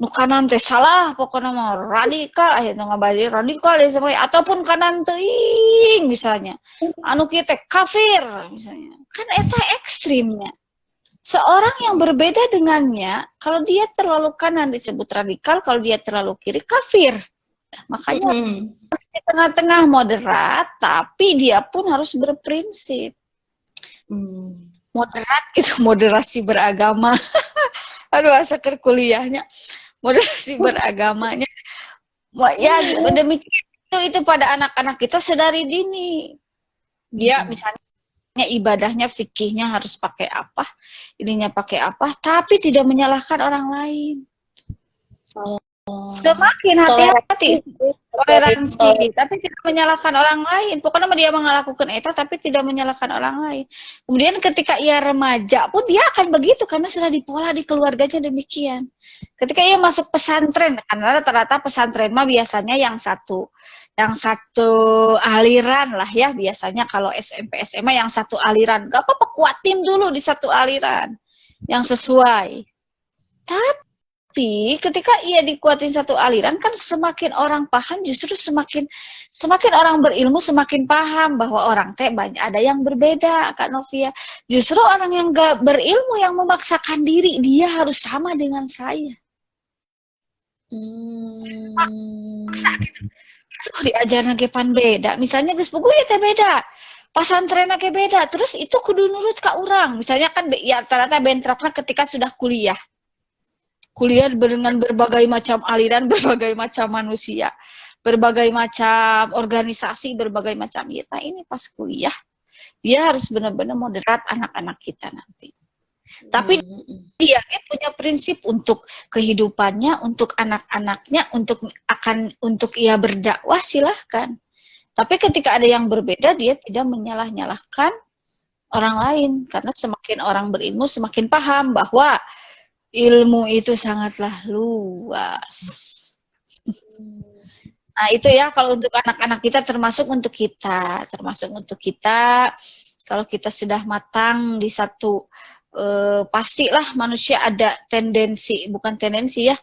A: nu kanan teh salah, pokoknya mau radikal, akhirnya ngabali radikal ya semuanya, ataupun kanan teuing misalnya, anu kieu teh kafir misalnya, kan eta ekstrimnya. Seorang yang berbeda dengannya, kalau dia terlalu kanan disebut radikal, kalau dia terlalu kiri kafir. Makanya di tengah-tengah moderat, tapi dia pun harus berprinsip. Moderat gitu, moderasi beragama. Aduh, asaker kuliahnya. Moderasi beragamanya. Ya, demikian itu pada anak-anak kita sedari dini. Dia misalnya ibadahnya, fikihnya harus pakai apa, ininya pakai apa, tapi tidak menyalahkan orang lain. Semakin hati-hati, toleransi, tapi tidak menyalahkan orang lain. Pokoknya dia melakukan eta, tapi tidak menyalahkan orang lain. Kemudian ketika ia remaja pun dia akan begitu, karena sudah dipola di keluarganya demikian. Ketika ia masuk pesantren, karena rata-rata pesantren mah biasanya yang satu aliran lah ya, biasanya kalau SMP SMA yang satu aliran, gak apa-apa kuatin dulu di satu aliran yang sesuai. Tapi ketika ia dikuatin satu aliran, kan semakin orang paham, justru semakin orang berilmu semakin paham bahwa orang teh banyak ada yang berbeda, Kak Novia. Justru orang yang gak berilmu yang memaksakan diri dia harus sama dengan saya. Aduh, diajarna ge pan beda. Misalnya geus puguh ya teh beda. Pasantrenna ge beda. Terus itu kudu nurut ka urang. Misalnya kan ya rata-rata bentrokna ketika sudah kuliah. Kuliah dengan berbagai macam aliran, berbagai macam manusia, berbagai macam organisasi, berbagai macam ya. Nah, ini pas kuliah dia harus benar-benar moderat anak-anak kita nanti. Tapi dia punya prinsip untuk kehidupannya, untuk anak-anaknya, untuk ia berdakwah silahkan. Tapi ketika ada yang berbeda, dia tidak menyalah-nyalahkan orang lain, karena semakin orang berilmu semakin paham bahwa ilmu itu sangatlah luas. Nah, itu ya kalau untuk anak-anak kita, termasuk untuk kita. Kalau kita sudah matang di satu, pastilah manusia ada tendensi, bukan tendensi ya,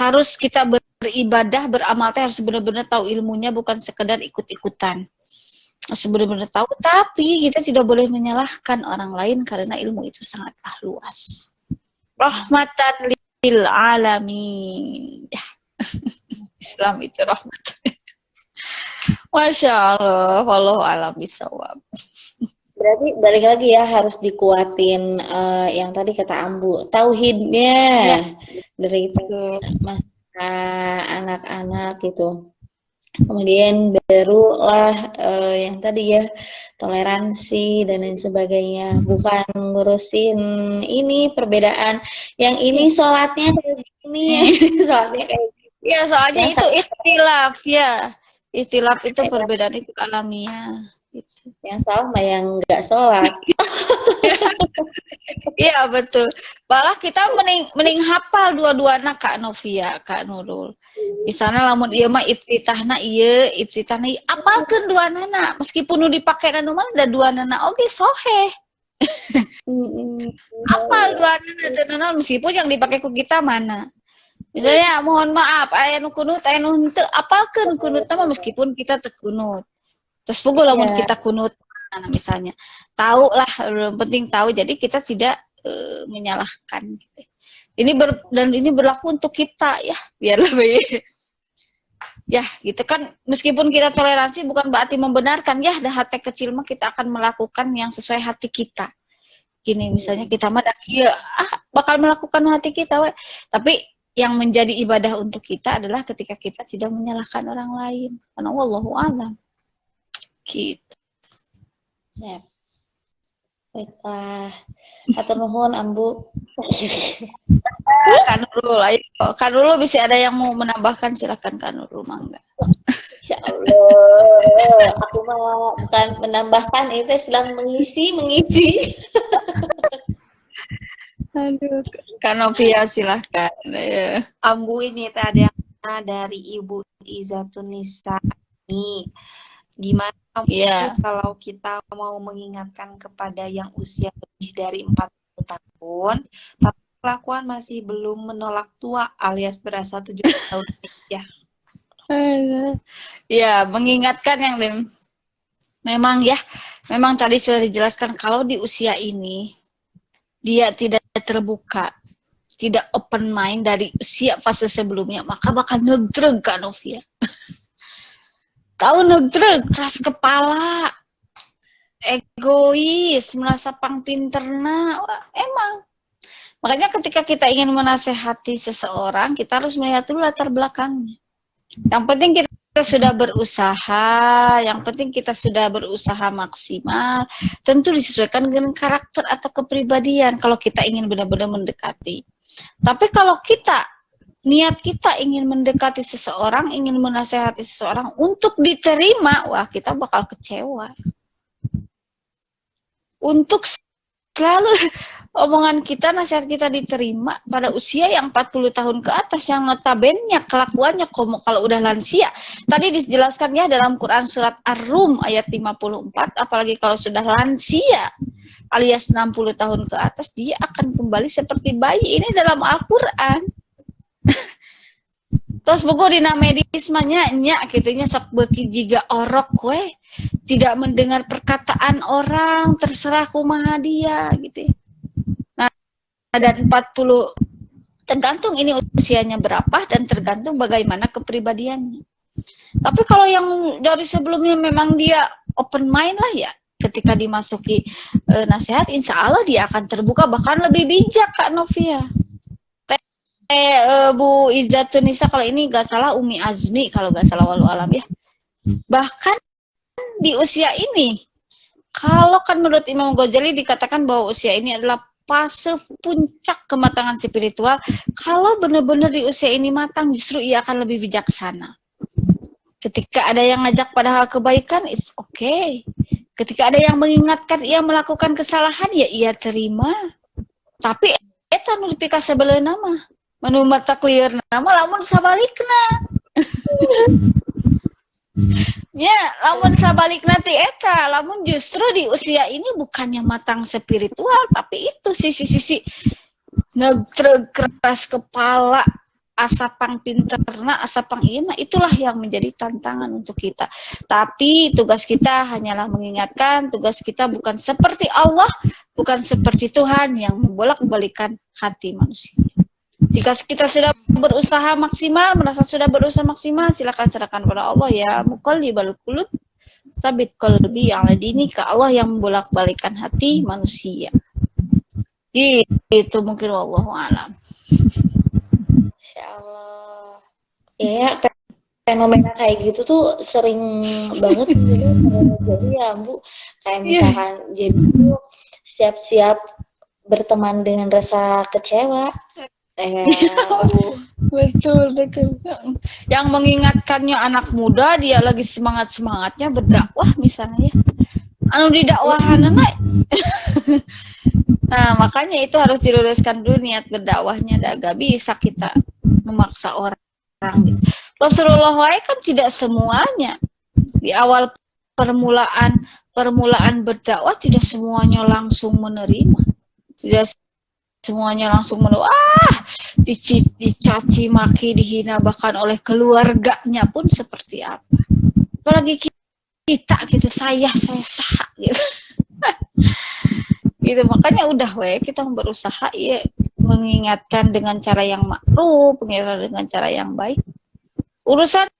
A: harus kita beribadah, beramal harus benar-benar tahu ilmunya, bukan sekedar ikut-ikutan. Harus benar-benar tahu, tapi kita tidak boleh menyalahkan orang lain karena ilmu itu sangatlah luas. Rahmatan lil alamin. Ya. Islam itu rahmat. Masya Allah, wallahu a'lam bishawab.
C: Berarti balik lagi ya, harus dikuatin yang tadi kata Ambu, tauhidnya
A: Ya.
C: dari masa anak-anak gitu. Kemudian barulah yang tadi ya, toleransi dan lain sebagainya. Bukan ngurusin ini perbedaan, yang ini sholatnya kayak gini, yang ini sholatnya kayak gini.
A: Ya, soalnya
C: Yang
A: itu ikhtilaf ya. Ikhtilaf itu
C: Iya.
A: perbedaan itu alamiah. Gitu.
C: Yang salah mah yang nggak sholat.
A: Iya betul. Malah kita mending hafal dua-duana Kak Novia, Kak Nurul. Misalnya lamun ieu mah iftitahna apalkeun duanana, meskipun nu dipake anu mah da duanana oge soheh. Apal duanana teu naon meskipun yang dipakai ku kita mana. Misalnya mohon maaf aya nu kunut aya nu henteu, apalkeun kunutna mah meskipun kita teu kunut. Terus pukul lamun
C: Iya.
A: kita kunut misalnya. Tahu lah, penting tahu, jadi kita tidak menyalahkan gitu. Dan ini berlaku untuk kita ya, biar lebih ya gitu kan, meskipun kita toleransi bukan berarti membenarkan ya, dah hati kecil mah kita akan melakukan yang sesuai hati kita. Gini misalnya kita mah bakal melakukan hati kita we. Tapi yang menjadi ibadah untuk kita adalah ketika kita tidak menyalahkan orang lain. Karena wallahu a'lam. Gitu.
C: Ya. Baiklah. Hatur nuhun Ambu.
A: Kak Nurul, ayo. Kak Nurul bisa ada yang mau menambahkan, silakan Kak Nurul, mangga.
C: Insya Allah. Aku mah bukan menambahkan, itu sedang mengisi.
A: Aduh, Kak Novia silahkan. Ayo.
B: Ambu ini ada dari Ibu Izatun Nisa ini. Gimana
A: Iya.
B: kalau kita mau mengingatkan kepada yang usia lebih dari 40 tahun, tapi kelakuan masih belum menolak tua alias berasa 70 tahun ya.
A: Ya, mengingatkan yang memang tadi sudah dijelaskan kalau di usia ini dia tidak terbuka, tidak open mind dari usia fase sebelumnya, maka bakal ngedreg Kak Novia. Tahu ngedreg, keras kepala, egois, merasa pang pinterna, emang. Makanya ketika kita ingin menasehati seseorang, kita harus melihat dulu latar belakangnya. Yang penting kita sudah berusaha maksimal, tentu disesuaikan dengan karakter atau kepribadian kalau kita ingin benar-benar mendekati. Tapi kalau niat kita ingin mendekati seseorang, ingin menasehati seseorang untuk diterima, wah kita bakal kecewa. Untuk selalu omongan kita, nasihat kita diterima pada usia yang 40 tahun ke atas, yang notabene kelakuannya kalau udah lansia. Tadi dijelaskan ya dalam Quran surat Ar-Rum ayat 54, apalagi kalau sudah lansia alias 60 tahun ke atas, dia akan kembali seperti bayi. Ini dalam Al-Quran. Terus buku dina medis nya kitunya sok beuki jiga orok we, tidak mendengar perkataan orang, terserah kumaha dia gitu. Nah, dan 40 tergantung ini usianya berapa dan tergantung bagaimana kepribadiannya. Tapi kalau yang dari sebelumnya memang dia open mind lah ya, ketika dimasuki nasihat, insya Allah dia akan terbuka, bahkan lebih bijak Kak Novia. Bu Izzatun Nisa kalau ini gak salah Umi Azmi kalau gak salah walau alam ya. Bahkan di usia ini, kalau kan menurut Imam Ghazali dikatakan bahwa usia ini adalah fase puncak kematangan spiritual. Kalau benar-benar di usia ini matang, justru ia akan lebih bijaksana. Ketika ada yang ngajak pada hal kebaikan, it's okay. Ketika ada yang mengingatkan ia melakukan kesalahan, ya ia terima. Tapi eta nu dipika sabeleuna mah menu mata clear nama lamun sabalikna. Ya, lamun sabalik nanti eta, lamun justru di usia ini bukannya matang spiritual, tapi itu sisi-sisi ngetreg keras kepala, asapang pinterna, asapang ina, itulah yang menjadi tantangan untuk kita. Tapi tugas kita hanyalah mengingatkan, tugas kita bukan seperti Allah, bukan seperti Tuhan yang membolak-balikan hati manusia. Jika kita sudah berusaha maksimal, merasa sudah berusaha maksimal, silakan serahkan kepada Allah ya. Muqallibal qulub, sabit qalbi ala dinika. Allah yang membolak-balikan hati manusia. Gitu mungkin wallahu alam.
C: Insyaallah. Ya, fenomena kayak gitu tuh sering banget gitu. Jadi ya Bu, kayak misalkan jadi tuh siap-siap berteman dengan rasa kecewa.
A: Betul. Yang mengingatkannya anak muda, dia lagi semangatnya berdakwah misalnya. Anu didakwahanana. Nah, makanya itu harus diluruskan dulu niat berdakwahnya. Gak bisa kita memaksa orang gitu. Rasulullah kan tidak semuanya. Di awal permulaan berdakwah tidak semuanya langsung menerima. Tidak semuanya langsung dicaci maki, dihina bahkan oleh keluarganya pun seperti apa. Apalagi kita gitu, saya sah gitu. Gitu, makanya udah kita berusaha ya mengingatkan dengan cara yang ma'ruf, mengingatkan dengan cara yang baik. Urusan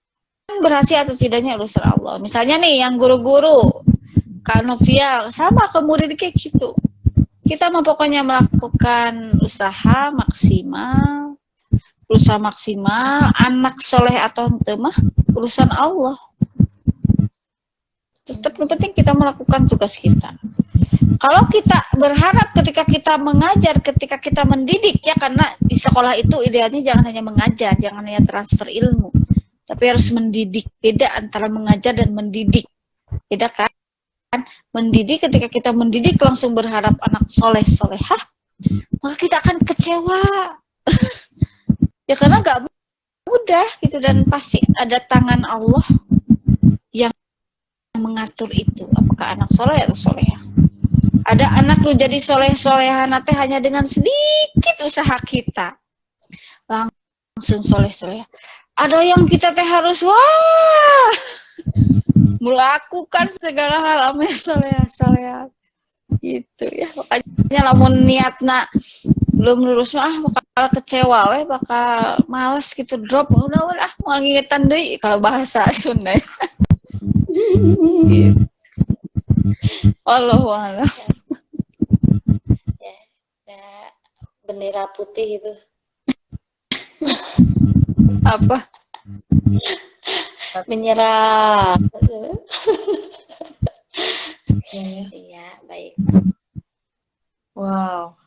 A: berhasil atau tidaknya urusan Allah. Misalnya nih yang guru-guru Kak Novia sama ke murid kayak gitu. Kita mau pokoknya melakukan usaha maksimal, anak soleh atau ente mah urusan Allah. Tetap yang penting kita melakukan tugas kita. Kalau kita berharap ketika kita mengajar, ketika kita mendidik ya, karena di sekolah itu idealnya jangan hanya mengajar, jangan hanya transfer ilmu, tapi harus mendidik. Beda antara mengajar dan mendidik. Beda kan? Mendidik, ketika kita mendidik langsung berharap anak solehah, maka kita akan kecewa. Ya karena gak mudah gitu, dan pasti ada tangan Allah yang mengatur itu. Apakah anak soleh atau solehah? Ada anak lu jadi soleh-solehan teh hanya dengan sedikit usaha kita langsung soleh-soleh. Ada yang kita teh harus melakukan segala hal ame soleh gitu ya. Makanya lamun niatna belum lurus bakal kecewa bakal males gitu, drop udah mau ngingetan deui kalau bahasa Sunda. Gitu. Wallahu a'lam.
C: Ya, bendera putih itu.
A: Apa?
C: Menyerah. Iya, baik.
B: Wow.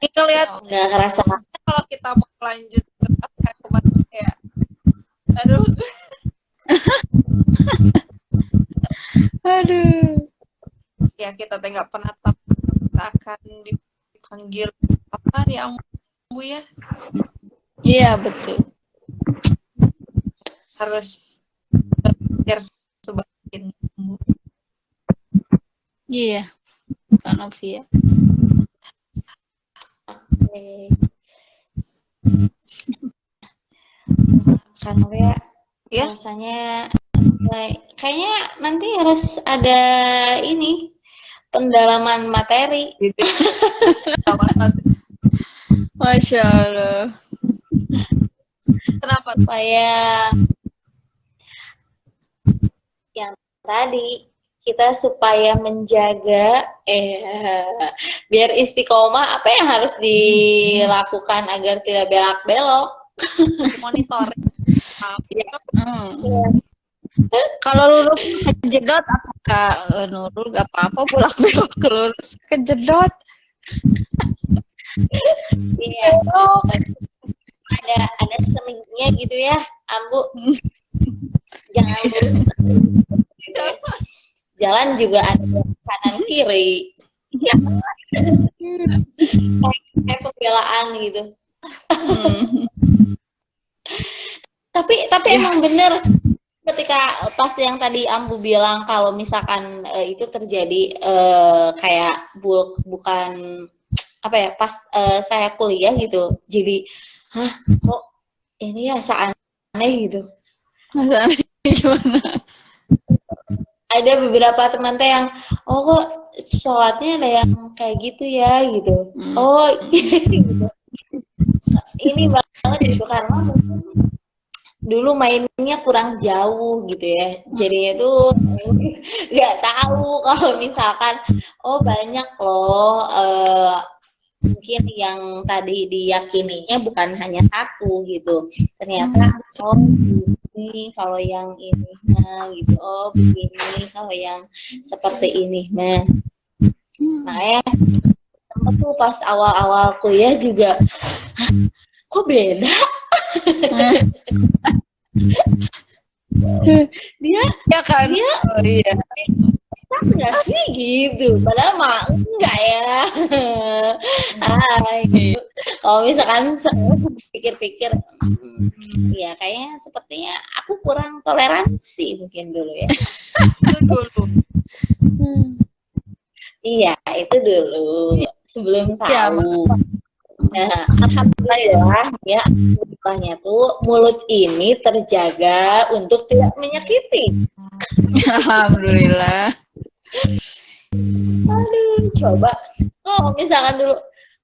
B: Ini lihat
C: nggak kerasa
B: kalau kita mau lanjut ke kemarin ya. Aduh. Ya kita nggak pernah tahu kita akan dipanggil apa di Ambu ya.
A: Iya betul.
B: Harus biar sebagian.
A: Iya. Kak Novia.
C: Kak Novia,
B: ya
C: rasanya kayaknya nanti harus ada ini pendalaman materi.
A: Masya Allah.
B: Kenapa?
C: Supaya yang tadi kita supaya menjaga biar istiqomah, apa yang harus dilakukan agar tidak belak-belok?
B: Monitor.
A: Kalau lurus kejedot, apakah Nurul gak apa-apa bolak-belok ke lurus kejedot?
C: Iya. Ada seminggunya gitu ya, Ambu. Jangan lurus. Gitu ya. Jalan juga ada kanan kiri. Kayak pembelaan gitu. Tapi emang bener ketika pas yang tadi Ambu bilang kalau misalkan itu terjadi kayak bukan apa ya pas saya kuliah gitu jadi hah kok ini ya aneh gitu.
A: Masa gimana?
C: Ada beberapa teman teh yang oh kok sholatnya ada yang kayak gitu ya gitu. Oh gitu. Ini banget gitu karena mungkin dulu mainnya kurang jauh gitu ya. Jadinya tuh nggak tahu kalau misalkan oh banyak loh mungkin yang tadi diyakininya bukan hanya satu gitu. Ternyata oh ini kalau yang ini nah gitu oh begini kalau yang seperti ini nah ya sempat tuh pas awal-awal kuliah juga kok beda dia
A: Ya kan?
C: dia
A: Oh, iya.
C: nggak sih gitu padahal mah enggak ya. Hai gitu. Kalau misalkan pikir-pikir ya kayaknya sepertinya aku kurang toleransi mungkin dulu ya.
A: Itu dulu.
C: Iya itu dulu sebelum
A: Ya,
C: tahu. Nah, alhamdulillah ya, alhamdulillahnya tuh mulut ini terjaga untuk tidak menyakiti.
A: alhamdulillah.
C: Aduh, coba kalau misalkan dulu,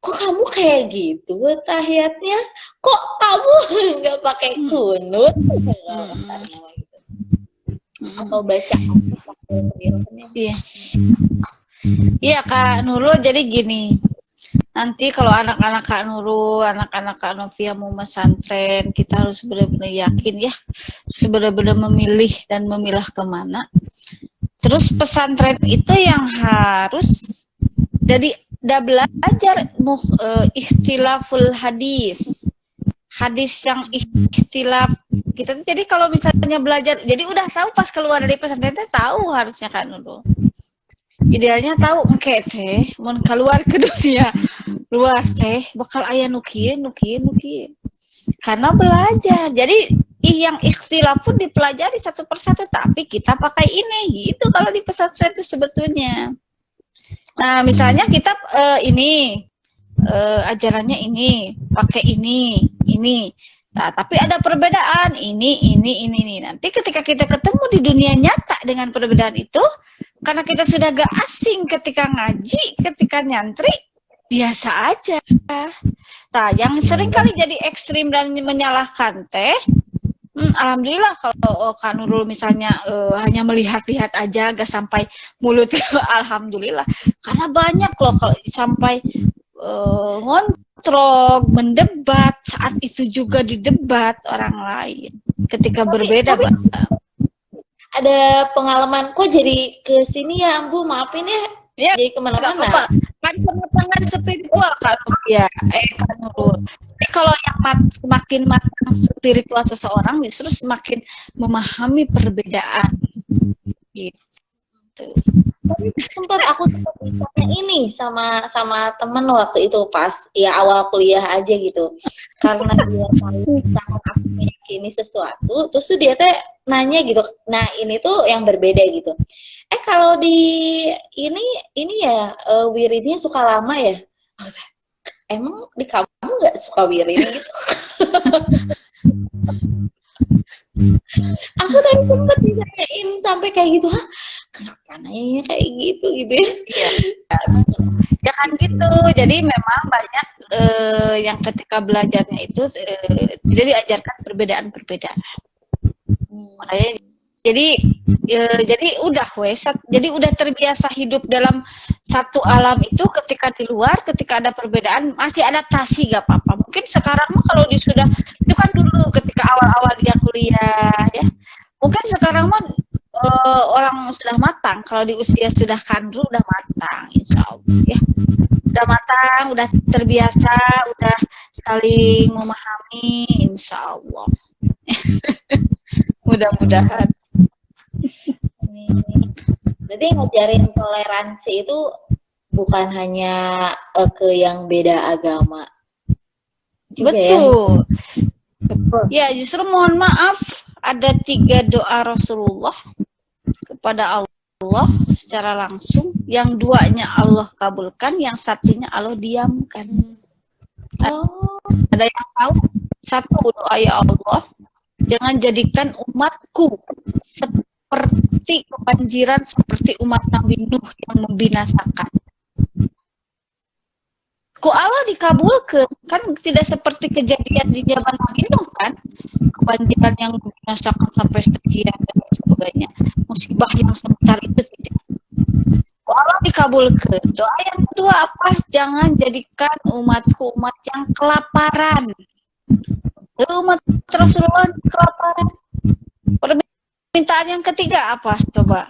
C: kok kamu kayak gitu tahiyatnya? Kok kamu nggak pakai kunut? Atau baca
A: Iya. Iya Kak Nurul, jadi gini. Nanti kalau anak-anak Kak Nurul, anak-anak Kak Novia mau pesantren, kita harus benar-benar yakin ya, benar-benar memilih dan memilah kemana. Terus pesantren itu yang harus jadi belajar ikhtilaful hadis. Hadis yang ikhtilaf kita tuh jadi kalau misalnya belajar jadi udah tahu pas keluar dari pesantren tahu harusnya Kak Nurul. Idealnya tahu engke teh mun keluar ke dunia luar teh bakal aya nukieu karena belajar jadi yang ikhtilaf pun dipelajari satu persatu tapi kita pakai ini gitu kalau di pesantren itu sebetulnya. Nah misalnya kita ajarannya ini pakai ini nah, tapi ada perbedaan ini nanti ketika kita ketemu di dunia nyata dengan perbedaan itu karena kita sudah gak asing ketika ngaji ketika nyantri biasa aja. Nah yang sering kali jadi ekstrim dan menyalahkan teh alhamdulillah kalau Kak Nurul misalnya hanya melihat-lihat aja gak sampai mulut alhamdulillah karena banyak loh kalau sampai ngontrol, mendebat saat itu juga didebat orang lain ketika berbeda.
C: Tapi ada pengalaman kok jadi ke sini ya Ambu maafin ya jadi kemana-mana
A: kan pematangan spiritual kan ya Kak Nurul. Jadi kalau yang semakin matang spiritual seseorang justru semakin memahami perbedaan gitu.
C: Sempat aku tanya ini sama temen waktu itu pas ya awal kuliah aja gitu karena dia sama aku meyakini sesuatu terus tuh dia teh nanya gitu nah ini tuh yang berbeda gitu kalau di ini ya wiridnya suka lama ya emang di kamu nggak suka wirid gitu. Aku tadi sempet ditanyain sampai kayak gitu kenapa nanya kayak gitu ya
A: ya kan gitu jadi memang banyak yang ketika belajarnya itu tidak diajarkan perbedaan makanya jadi udah jadi udah terbiasa hidup dalam satu alam itu ketika di luar ketika ada perbedaan masih adaptasi gak apa-apa mungkin sekarang mah kalau sudah itu kan dulu ketika awal-awal dia kuliah ya mungkin sekarang mah orang sudah matang kalau di usia sudah kandru udah matang insya Allah ya udah matang udah terbiasa udah saling memahami insya Allah. Mudah-mudahan.
C: Berarti ngajarin toleransi itu bukan hanya ke yang beda agama juga ya.
A: Betul.
B: Betul.
A: Ya, justru mohon maaf, ada 3 doa Rasulullah kepada Allah secara langsung, yang 2-nya Allah kabulkan, yang 1-nya Allah diamkan.
C: Oh,
A: Ada yang tahu? 1 doa, ya Allah, jangan jadikan umatku seperti kebanjiran seperti umat Nabi Nuh yang membinasakan. Ku Allah dikabulkan, kan tidak seperti kejadian di zaman Nabi Nuh kan, kebanjiran yang membinasakan sampai sekian dan sebagainya, musibah yang sebentar itu tidak. Ku Allah dikabulkan. Doa yang kedua apa? Jangan jadikan umatku umat yang kelaparan. Umat Rasulullah kelaparan. Permintaan yang ketiga apa? Coba.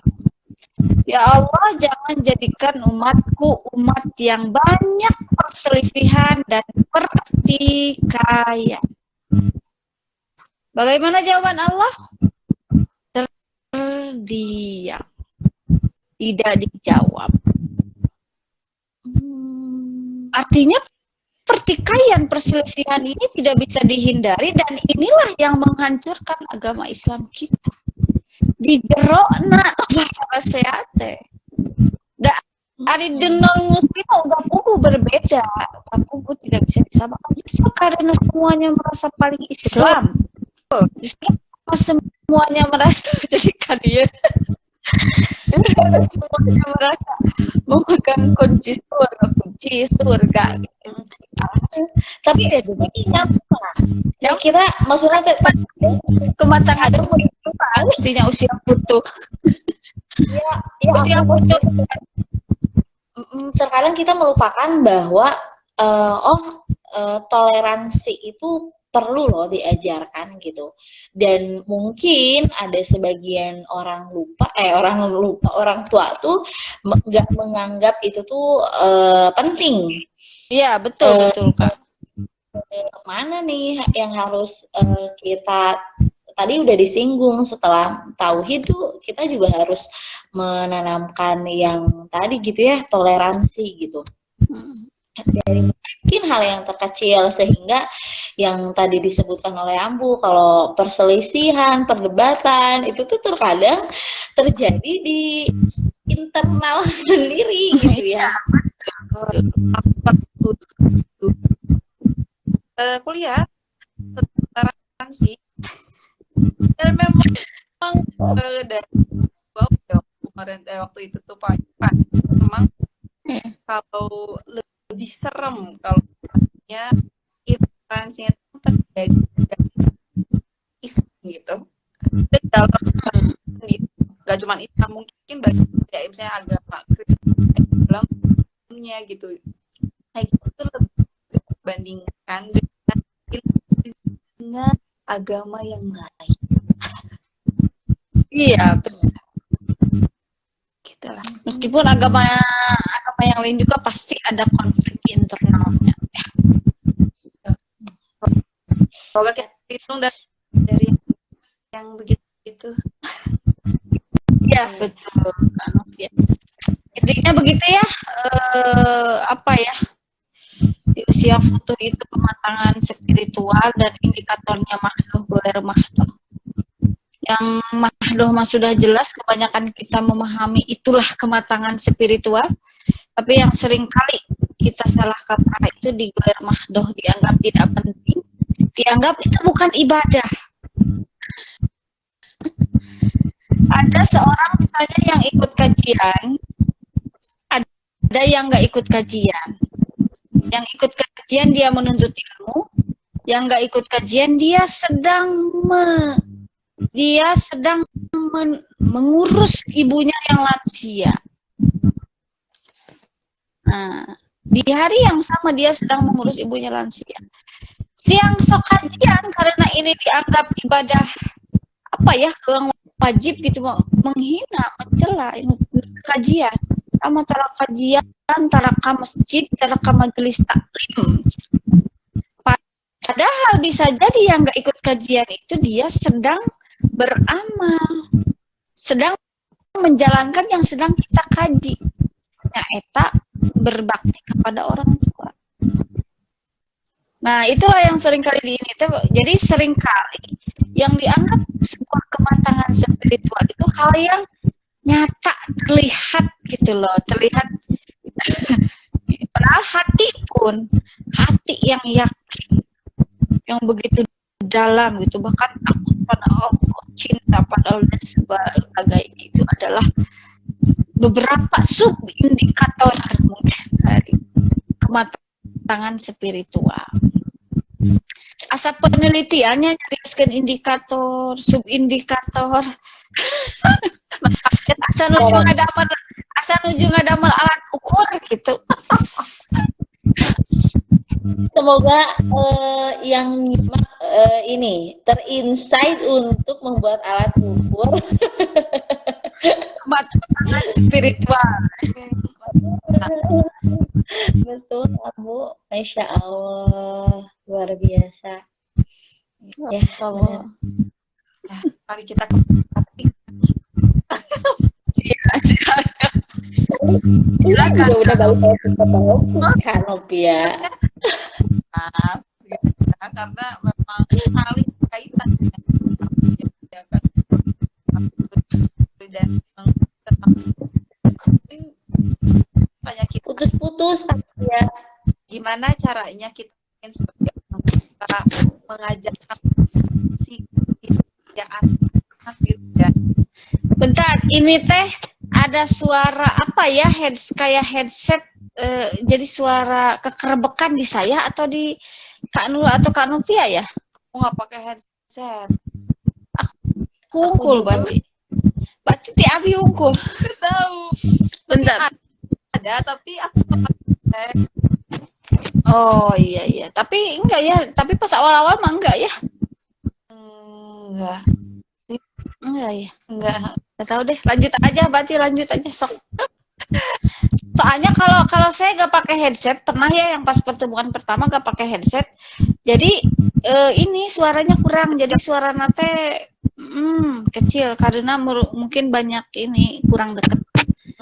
A: Ya Allah, jangan jadikan umatku umat yang banyak perselisihan dan pertikaian. Bagaimana jawaban Allah? Terdiam. Tidak dijawab. Artinya pertikaian, perselisihan ini tidak bisa dihindari, dan inilah yang menghancurkan agama Islam kita. Di jerokna bahasa sehat da ari dengan muslim udah pugu berbeda, pugu tidak bisa disamakan justru karena semuanya merasa paling Islam, justru semuanya merasa jadi kalian karena semuanya merasa memegang kunci surga
C: tapi yang kira maksudnya
A: kematangan ada artinya usia putu.
C: ya
A: Usia putu.
C: Terkadang kita melupakan bahwa toleransi itu perlu loh diajarkan gitu, dan mungkin ada sebagian orang orang tua tuh nggak menganggap itu tuh penting.
A: Iya, betul Kak.
C: Mana nih yang harus kita tadi udah disinggung, setelah tauhid tuh kita juga harus menanamkan yang tadi gitu ya, toleransi gitu. Dari mungkin hal yang terkecil, sehingga yang tadi disebutkan oleh Ambu, kalau perselisihan, perdebatan itu tuh terkadang terjadi di internal sendiri gitu ya.
B: Kuliah toleransi, dan memang dari kemarin waktu itu tuh Pak memang kalau lebih serem kalau intoleransinya itu terjadi dari Islam gitu, dan dalam nggak cuma Islam, mungkin bagi ya misalnya agama Kristennya gitu, nah itu lebih dibandingkan dengan agama yang lain.
A: Iya, betul.
B: Gitu lah.
A: Meskipun agama yang lain juga pasti ada konflik internalnya.
B: Semoga kita hitung dari yang begitu.
A: Iya, betul. Ya. Intinya begitu ya. Apa ya? Di usia futuh itu kematangan spiritual dan indikatornya mahdoh goer mahdoh. Yang mahdoh mah sudah jelas, kebanyakan kita memahami itulah kematangan spiritual. Tapi yang sering kali kita salah kaprah itu di goer mahdoh, dianggap tidak penting, dianggap itu bukan ibadah. Ada seorang misalnya yang ikut kajian, ada yang nggak ikut kajian. Yang ikut kajian dia menuntut ilmu, yang nggak ikut kajian dia sedang mengurus ibunya yang lansia. Nah, di hari yang sama dia sedang mengurus ibunya lansia. Siang sok kajian karena ini dianggap ibadah apa ya, wajib gitu, menghina, mencela kajian. Antara kajian, antara ke masjid, antara ke majelis taklim. Padahal bisa jadi yang nggak ikut kajian itu dia sedang beramal, sedang menjalankan yang sedang kita kaji. Nah, eta berbakti kepada orang tua. Nah, itulah yang seringkali di ini. Jadi seringkali yang dianggap sebuah kematangan spiritual itu hal yang nyata, terlihat gitu loh, terlihat. Padahal hati yang yakin, yang begitu dalam gitu, bahkan takut pada Allah, cinta pada Allah dan sebagainya, itu adalah beberapa subindikator mungkin dari kematangan spiritual. Asa penelitiannya jelaskan indikator, subindikator. Asa nuju ngadamel alat ukur gitu.
C: Semoga yang nyimak ini terinsight untuk membuat alat ukur
A: kematangan spiritual.
C: betul Bu, Masya Allah, luar biasa ya.
A: Allah.
B: Nah, mari kita kembali.
A: Iya, silakan.
C: Silakan. Udah balik ke Kanopia.
B: Mas, gitu, ya, karena memang saling kaitan ya kan, dan tanya kita
C: Putus-putus ya.
B: gimana caranya kita sebagai orang tua mengajarkan si anak gitu ya.
A: Bentar, ini teh ada suara apa ya? Kayak headset. Jadi suara kekerebekan di saya atau di Kak Nurul atau Kak Novia ya?
B: Aku nggak pakai headset.
A: Kungkul berarti. Berarti ti Abi unggul.
B: Nggak tahu.
A: Bentar.
B: Ada tapi aku nggak pakai headset.
A: Oh iya. Tapi enggak ya. Tapi pas awal-awal mah enggak ya.
B: Enggak.
A: Enggak ya.
B: Enggak.
A: Nggak tahu deh. Lanjut aja sok. Soalnya kalau saya gak pakai headset, pernah ya yang pas pertemuan pertama gak pakai headset, jadi ini suaranya kurang, jadi suara nate kecil karena mungkin banyak ini kurang deket.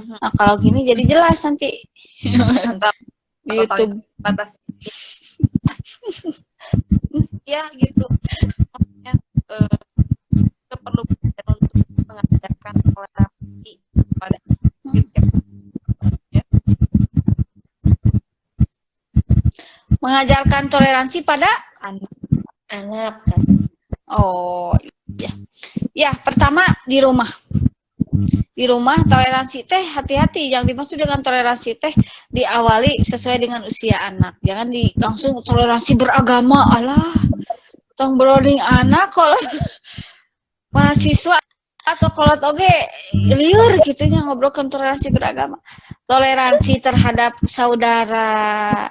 A: Nah kalau gini jadi jelas nanti
B: Mantap.
A: di YouTube.
B: Batas. Ya gitu. Maksudnya kita perlu belajar untuk mengajarkan toleransi pada gitu ya.
A: Mengajarkan toleransi pada
C: Anak.
A: oh iya. Ya, pertama di rumah. Di rumah toleransi teh hati-hati, yang dimaksud dengan toleransi teh diawali sesuai dengan usia anak. Jangan langsung toleransi beragama. Alah, tong browning anak kalau mahasiswa atau kalau oge liur gitunya ngobrolkan toleransi beragama. Toleransi terhadap saudara,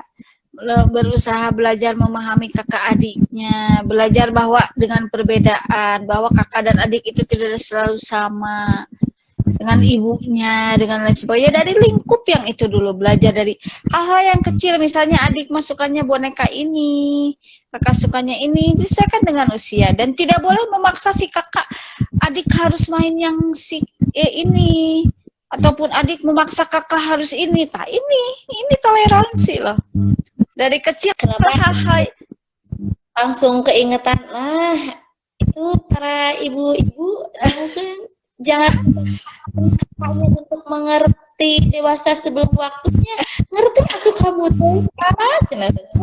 A: berusaha belajar memahami kakak adiknya, belajar bahwa dengan perbedaan, bahwa kakak dan adik itu tidak selalu sama dengan ibunya, dengan lain sebagainya. Dari lingkup yang itu dulu, belajar dari hal-hal yang kecil, misalnya adik masukannya boneka ini, kakak sukanya ini, disesuaikan dengan usia, dan tidak boleh memaksa si kakak adik harus main yang ini, ataupun adik memaksa kakak harus ini. Ini toleransi loh. Dari kecil
C: Kenapa
A: hal-hal
C: langsung keingetan itu para ibu-ibu jangan hanya untuk mengerti dewasa sebelum waktunya, ngerti aku kamu tuh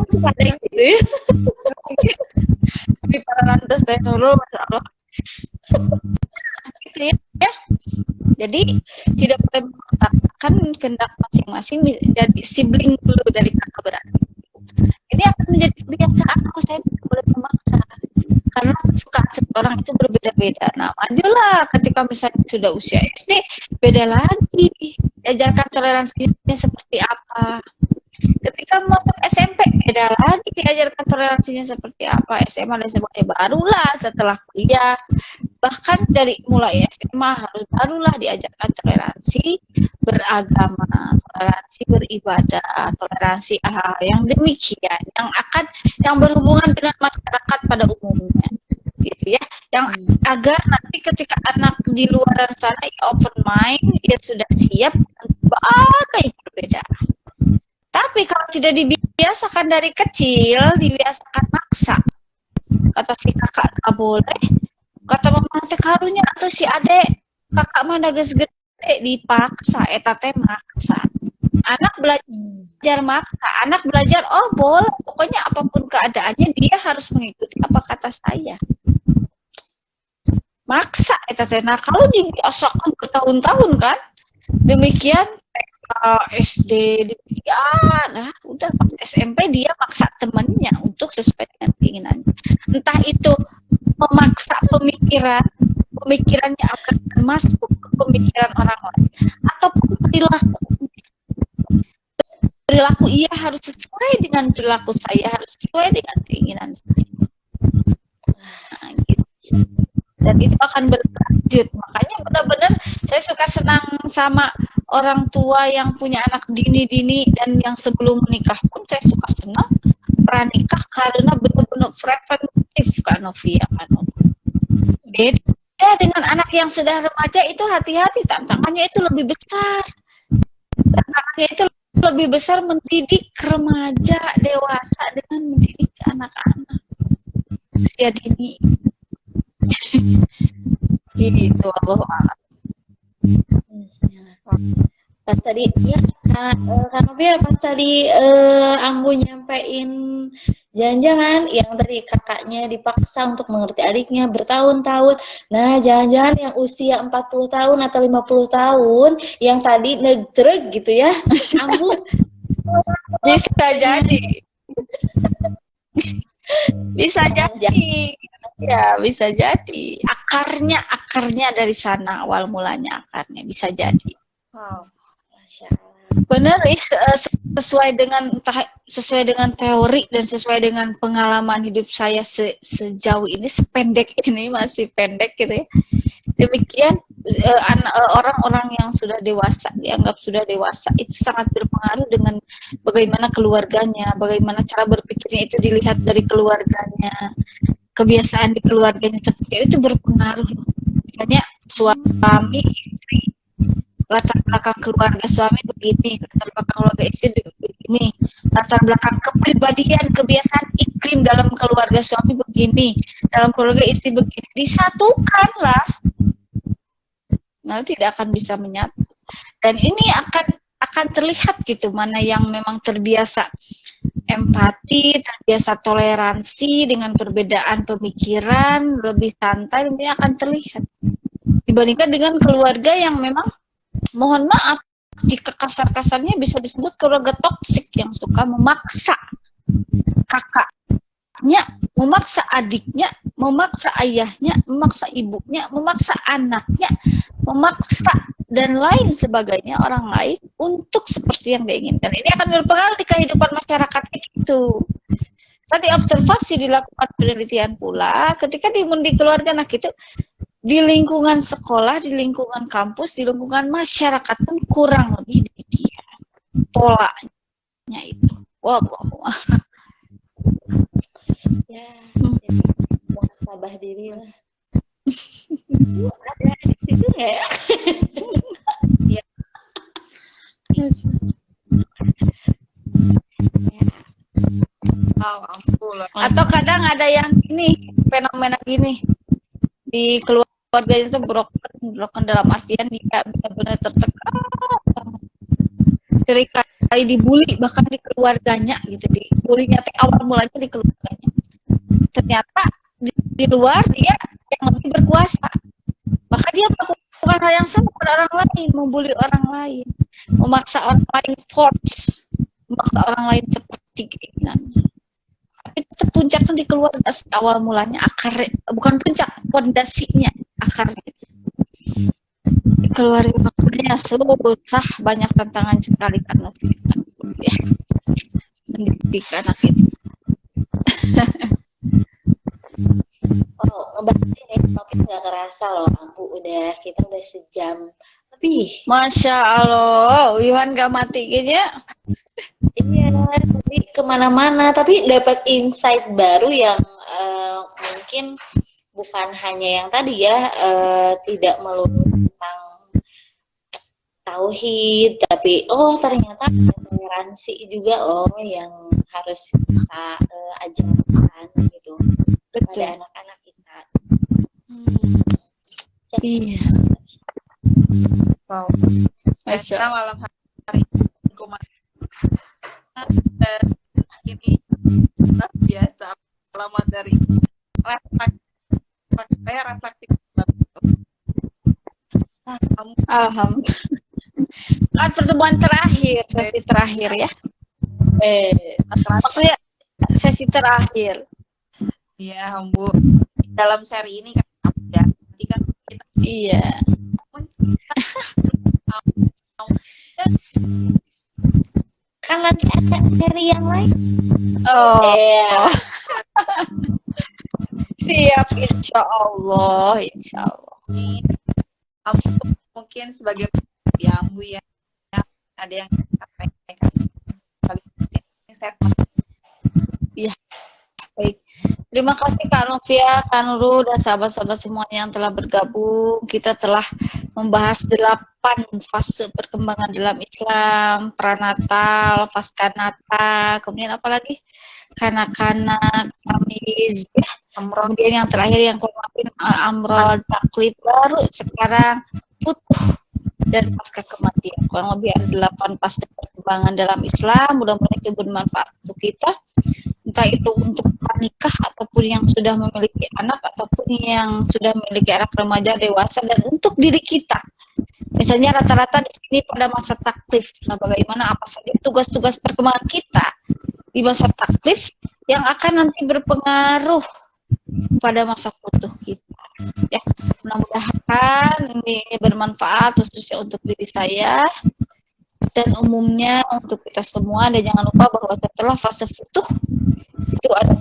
C: suka deh gitu ya.
A: di para lantas dan Nurul, Masya Allah. Gitu ya. Jadi tidak boleh memaksakan kehendak masing-masing dari sibling dulu, dari kakak beradik. Ini akan menjadi kebiasaan aku, saya tidak boleh memaksa karena suka orang itu berbeda-beda. Nah, majulah ketika misalnya sudah usia SD, beda lagi, ajarkan toleransinya seperti apa. Ketika masuk SMP, beda lagi, diajarkan toleransinya seperti apa. SMA dan sebagainya, barulah setelah kuliah, bahkan dari mulai SMA barulah diajarkan toleransi beragama, toleransi beribadah, toleransi yang demikian, yang berhubungan dengan masyarakat pada umumnya, gitu ya. Yang agar nanti ketika anak di luar sana open mind, dia sudah siap dengan berbagai perbedaan. Tapi kalau tidak dibiasakan dari kecil, dibiasakan maksa. Kata si kakak gak boleh, kata mama teh karunya atau si adek kakak mana geus gede dipaksa, eta teh maksa. Anak belajar maksa, anak belajar oh boleh, pokoknya apapun keadaannya dia harus mengikuti apa kata saya. Maksa eta teh. Nah, kalau dibiasakan bertahun-tahun kan, demikian TK, SD, demikian, nah udah pas SMP dia maksa temennya untuk sesuai dengan keinginannya. Entah itu memaksa pemikirannya akan masuk ke pemikiran orang lain, ataupun perilaku ia harus sesuai dengan perilaku saya, harus sesuai dengan keinginan saya. Nah, gitu. Dan itu akan berlanjut. Makanya benar-benar saya suka senang sama orang tua yang punya anak dini-dini dan yang sebelum menikah pun saya suka senang pranikah karena benar-benar preventif Kak Novia. Beda dengan anak yang sudah remaja, itu hati-hati, tantangannya itu lebih besar. Tantangannya itu lebih besar mendidik remaja dewasa dengan mendidik anak-anak usia dini. Gitu, Allah.
C: Pas tadi ya Kak Novia pas tadi Ambu nyampein jangan-jangan yang tadi kakaknya dipaksa untuk mengerti adiknya bertahun-tahun. Nah, jangan-jangan yang usia 40 tahun atau 50 tahun yang tadi nedreg gitu ya. Ambu
A: bisa jadi. Bisa jadi. Ya, bisa jadi. Akarnya dari sana, awal mulanya akarnya bisa jadi.
C: Wow. Masya Allah.
A: Benar, sesuai dengan teori dan sesuai dengan pengalaman hidup saya sejauh ini, sependek ini, masih pendek gitu ya. Demikian orang-orang yang sudah dewasa, dianggap sudah dewasa, itu sangat berpengaruh dengan bagaimana keluarganya, bagaimana cara berpikirnya itu dilihat dari keluarganya, kebiasaan di keluarganya seperti itu berpengaruh. Misalnya suami istri, latar belakang keluarga suami begini, latar belakang keluarga istri begini, latar belakang kepribadian, kebiasaan iklim dalam keluarga suami begini, dalam keluarga istri begini, disatukanlah. Nah, tidak akan bisa menyatu. Dan ini akan terlihat gitu, mana yang memang terbiasa empati, terbiasa toleransi dengan perbedaan pemikiran, lebih santai, ini akan terlihat. Dibandingkan dengan keluarga yang memang, mohon maaf, jika kasar-kasarnya bisa disebut keluarga toksik yang suka memaksa kakaknya, memaksa adiknya, memaksa ayahnya, memaksa ibunya, memaksa anaknya, memaksa dan lain sebagainya orang lain untuk seperti yang diinginkan. Ini akan berpengaruh di kehidupan masyarakat itu. Tadi observasi dilakukan penelitian pula ketika di keluarga anak itu, di lingkungan sekolah, di lingkungan kampus, di lingkungan masyarakat pun kurang lebih demikian polanya itu. Wallahu a'lam.
C: Ya, muhasabah diri lah. Ada di situ nggak ya?
B: Ya.
A: Atau kadang ada yang gini, fenomena gini di keluarga itu broken dalam artian dia benar-benar tertekan, seringkali dibully bahkan di keluarganya gitu, dibulinya awal mulanya di keluarganya. Ternyata di luar dia yang lebih berkuasa, maka dia melakukan hal yang sama pada orang lain, membuli orang lain, memaksa orang lain force, memaksa orang lain seperti keinginannya. Tapi tetap puncaknya di keluarga, awal mulanya akar, bukan puncak, fondasinya akarnya. Di keluarga makanya susah, banyak tantangan sekali karena ya, mendidik anak itu.
C: Oh, ngebahas ini topik nggak kerasa loh, Ambu kita udah sejam lebih.
A: Masya Allah, Iwan gak mati kayaknya.
C: Iya, tadi kemana-mana, tapi dapat insight baru yang mungkin bukan hanya yang tadi ya, tidak melulu tentang tauhid, tapi ternyata ada toleransi juga loh yang harus kita ajarkan gitu
A: Betul.
C: pada anak-anak kita.
A: Iya.
B: Wow.
A: Masya
B: Kita malam hari dan ini luar biasa alamat dari reflektif. Nah, kamu
A: Alhamdulillah. Kan pertemuan terakhir, sesi terakhir ya. Maksudnya sesi terakhir.
B: ya Bu, dalam seri ini kan ya, nanti kan kita
A: Iya.
C: Kan nanti ada seri yang lain.
A: Oh.
C: Iya.
A: Siap, insya Allah, insya Allah.
B: ini kamu mungkin sebagai ya Bu ya, ada yang sampaikan statement.
A: Iya, baik. Terima kasih Kak Novia, Kak Nurul, dan sahabat-sahabat semuanya yang telah bergabung. Kita telah membahas 8 fase perkembangan dalam Islam, pranatal, pasca-natal, kemudian apa lagi? Kanak-kanak, tamiz, ya. Kemudian yang terakhir yang kemarin amrod, taklid, baru sekarang futuh dan pasca kematian. Kurang lebih ada 8 fase perkembangan dalam Islam. Mudah-mudahan itu bermanfaat untuk kita, entah itu untuk pranikah ataupun yang sudah memiliki anak ataupun yang sudah memiliki anak remaja dewasa, dan untuk diri kita. Misalnya rata-rata di sini pada masa taklif. Nah, bagaimana apa saja tugas-tugas perkembangan kita di masa taklif yang akan nanti berpengaruh pada masa futuh kita. Ya, mudah-mudahan ini bermanfaat khususnya untuk diri saya dan umumnya untuk kita semua. Dan jangan lupa bahwa setelah fase futuh itu ada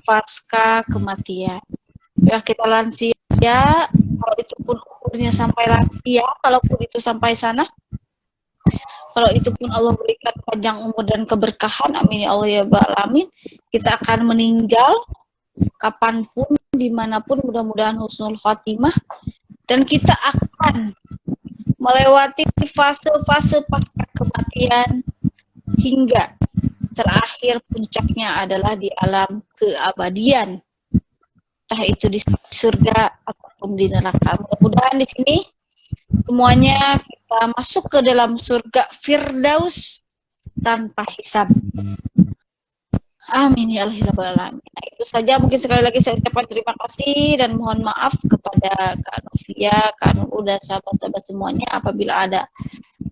A: pasca kematian. Ya, kita lansia, kalau itu pun umurnya sampai lansia, kalaupun itu sampai sana, kalau itu pun Allah berikan panjang umur dan keberkahan, amin ya Allah ya Rabbal alamin, kita akan meninggal kapanpun, dimanapun, mudah-mudahan husnul khatimah, dan kita akan melewati fase-fase pasca kematian hingga terakhir puncaknya adalah di alam keabadian, entah itu di surga ataupun di neraka. Mudah-mudahan di sini semuanya kita masuk ke dalam surga Firdaus tanpa hisab. Amin ya Allah rabbal alamin. Nah, itu saja, mungkin sekali lagi saya ucapkan terima kasih dan mohon maaf kepada Kak Novia, Kak Nurul, dan sahabat-sahabat semuanya apabila ada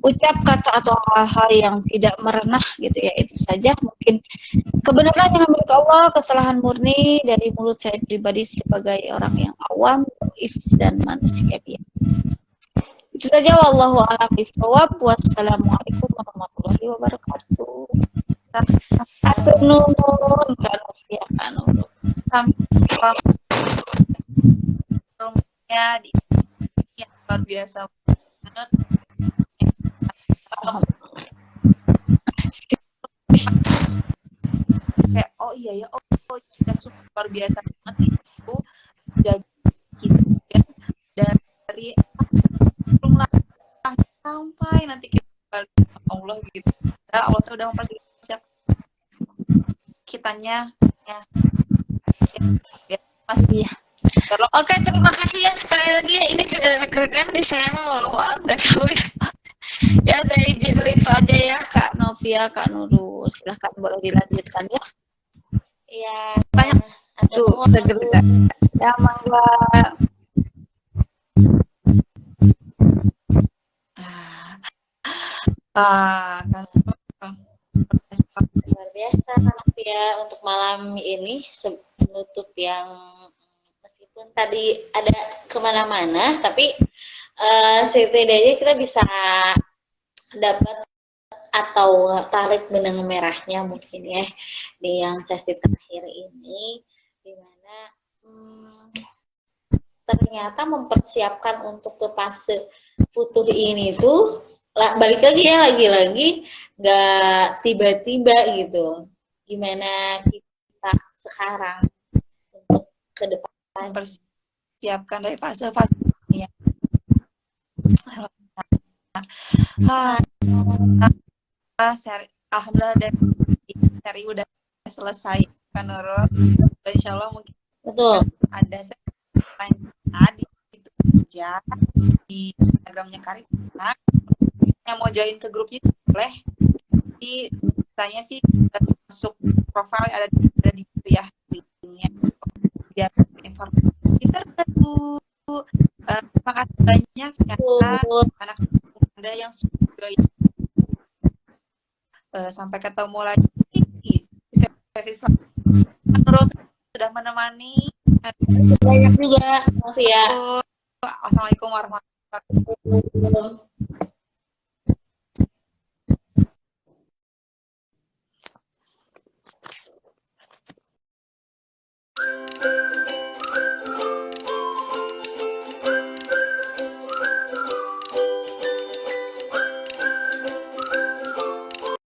A: ucap kata atau hal-hal yang tidak merenah gitu ya. Itu saja, mungkin kebenaran yang milik Allah, kesalahan murni dari mulut saya pribadi sebagai orang yang awam, dhaif, dan manusia biasa. Itu saja, wallahu a'lam bishawab. Wassalamualaikum warahmatullahi wabarakatuh. Atur nuhun Kak Novia, Kak Nurul.
B: Sampai di yang luar biasa banget. Kayak iya ya, kita luar biasa banget itu jaga kita dari sampai nanti kita balik Allah gitu. Allah tuh udah mempersiapkan kitanya ya pasti ya.
A: Oke, terima kasih ya sekali lagi ya. Ini sudah rekan di saya mau nggak tahu ya. Ya, saya izin live aja ya Kak Novia, Kak Nurul. Silahkan boleh dilanjutkan ya.
C: Iya.
A: Tuh, deg-degan. Ya, mangga.
C: Kan luar biasa ya untuk malam ini, penutup yang meskipun tadi ada kemana-mana, tapi setidaknya kita bisa dapat atau tarik benang merahnya mungkin ya di yang sesi terakhir ini, dimana ternyata mempersiapkan untuk ke fase futuh ini tuh balik lagi ya, lagi-lagi nggak tiba-tiba gitu. Gimana kita sekarang untuk ke depan
B: mempersiapkan dari fase-fase ya. Ha, alhamdulillah dari seri udah selesai kan Nurul. Insya Allah mungkin
C: Betul.
B: ada selanjutnya di situ aja di Instagramnya Karina. Yang mau join ke grupnya boleh. Jadi misalnya sih masuk profile ada di situ ya linknya biar informasi terbaru. Terima kasih banyak ya anak Anda yang sudah sampai ketemu lagi di sesi selanjutnya. Terus sudah menemani.
C: Banyak juga, maaf ya.
B: Assalamualaikum warahmatullahi wabarakatuh.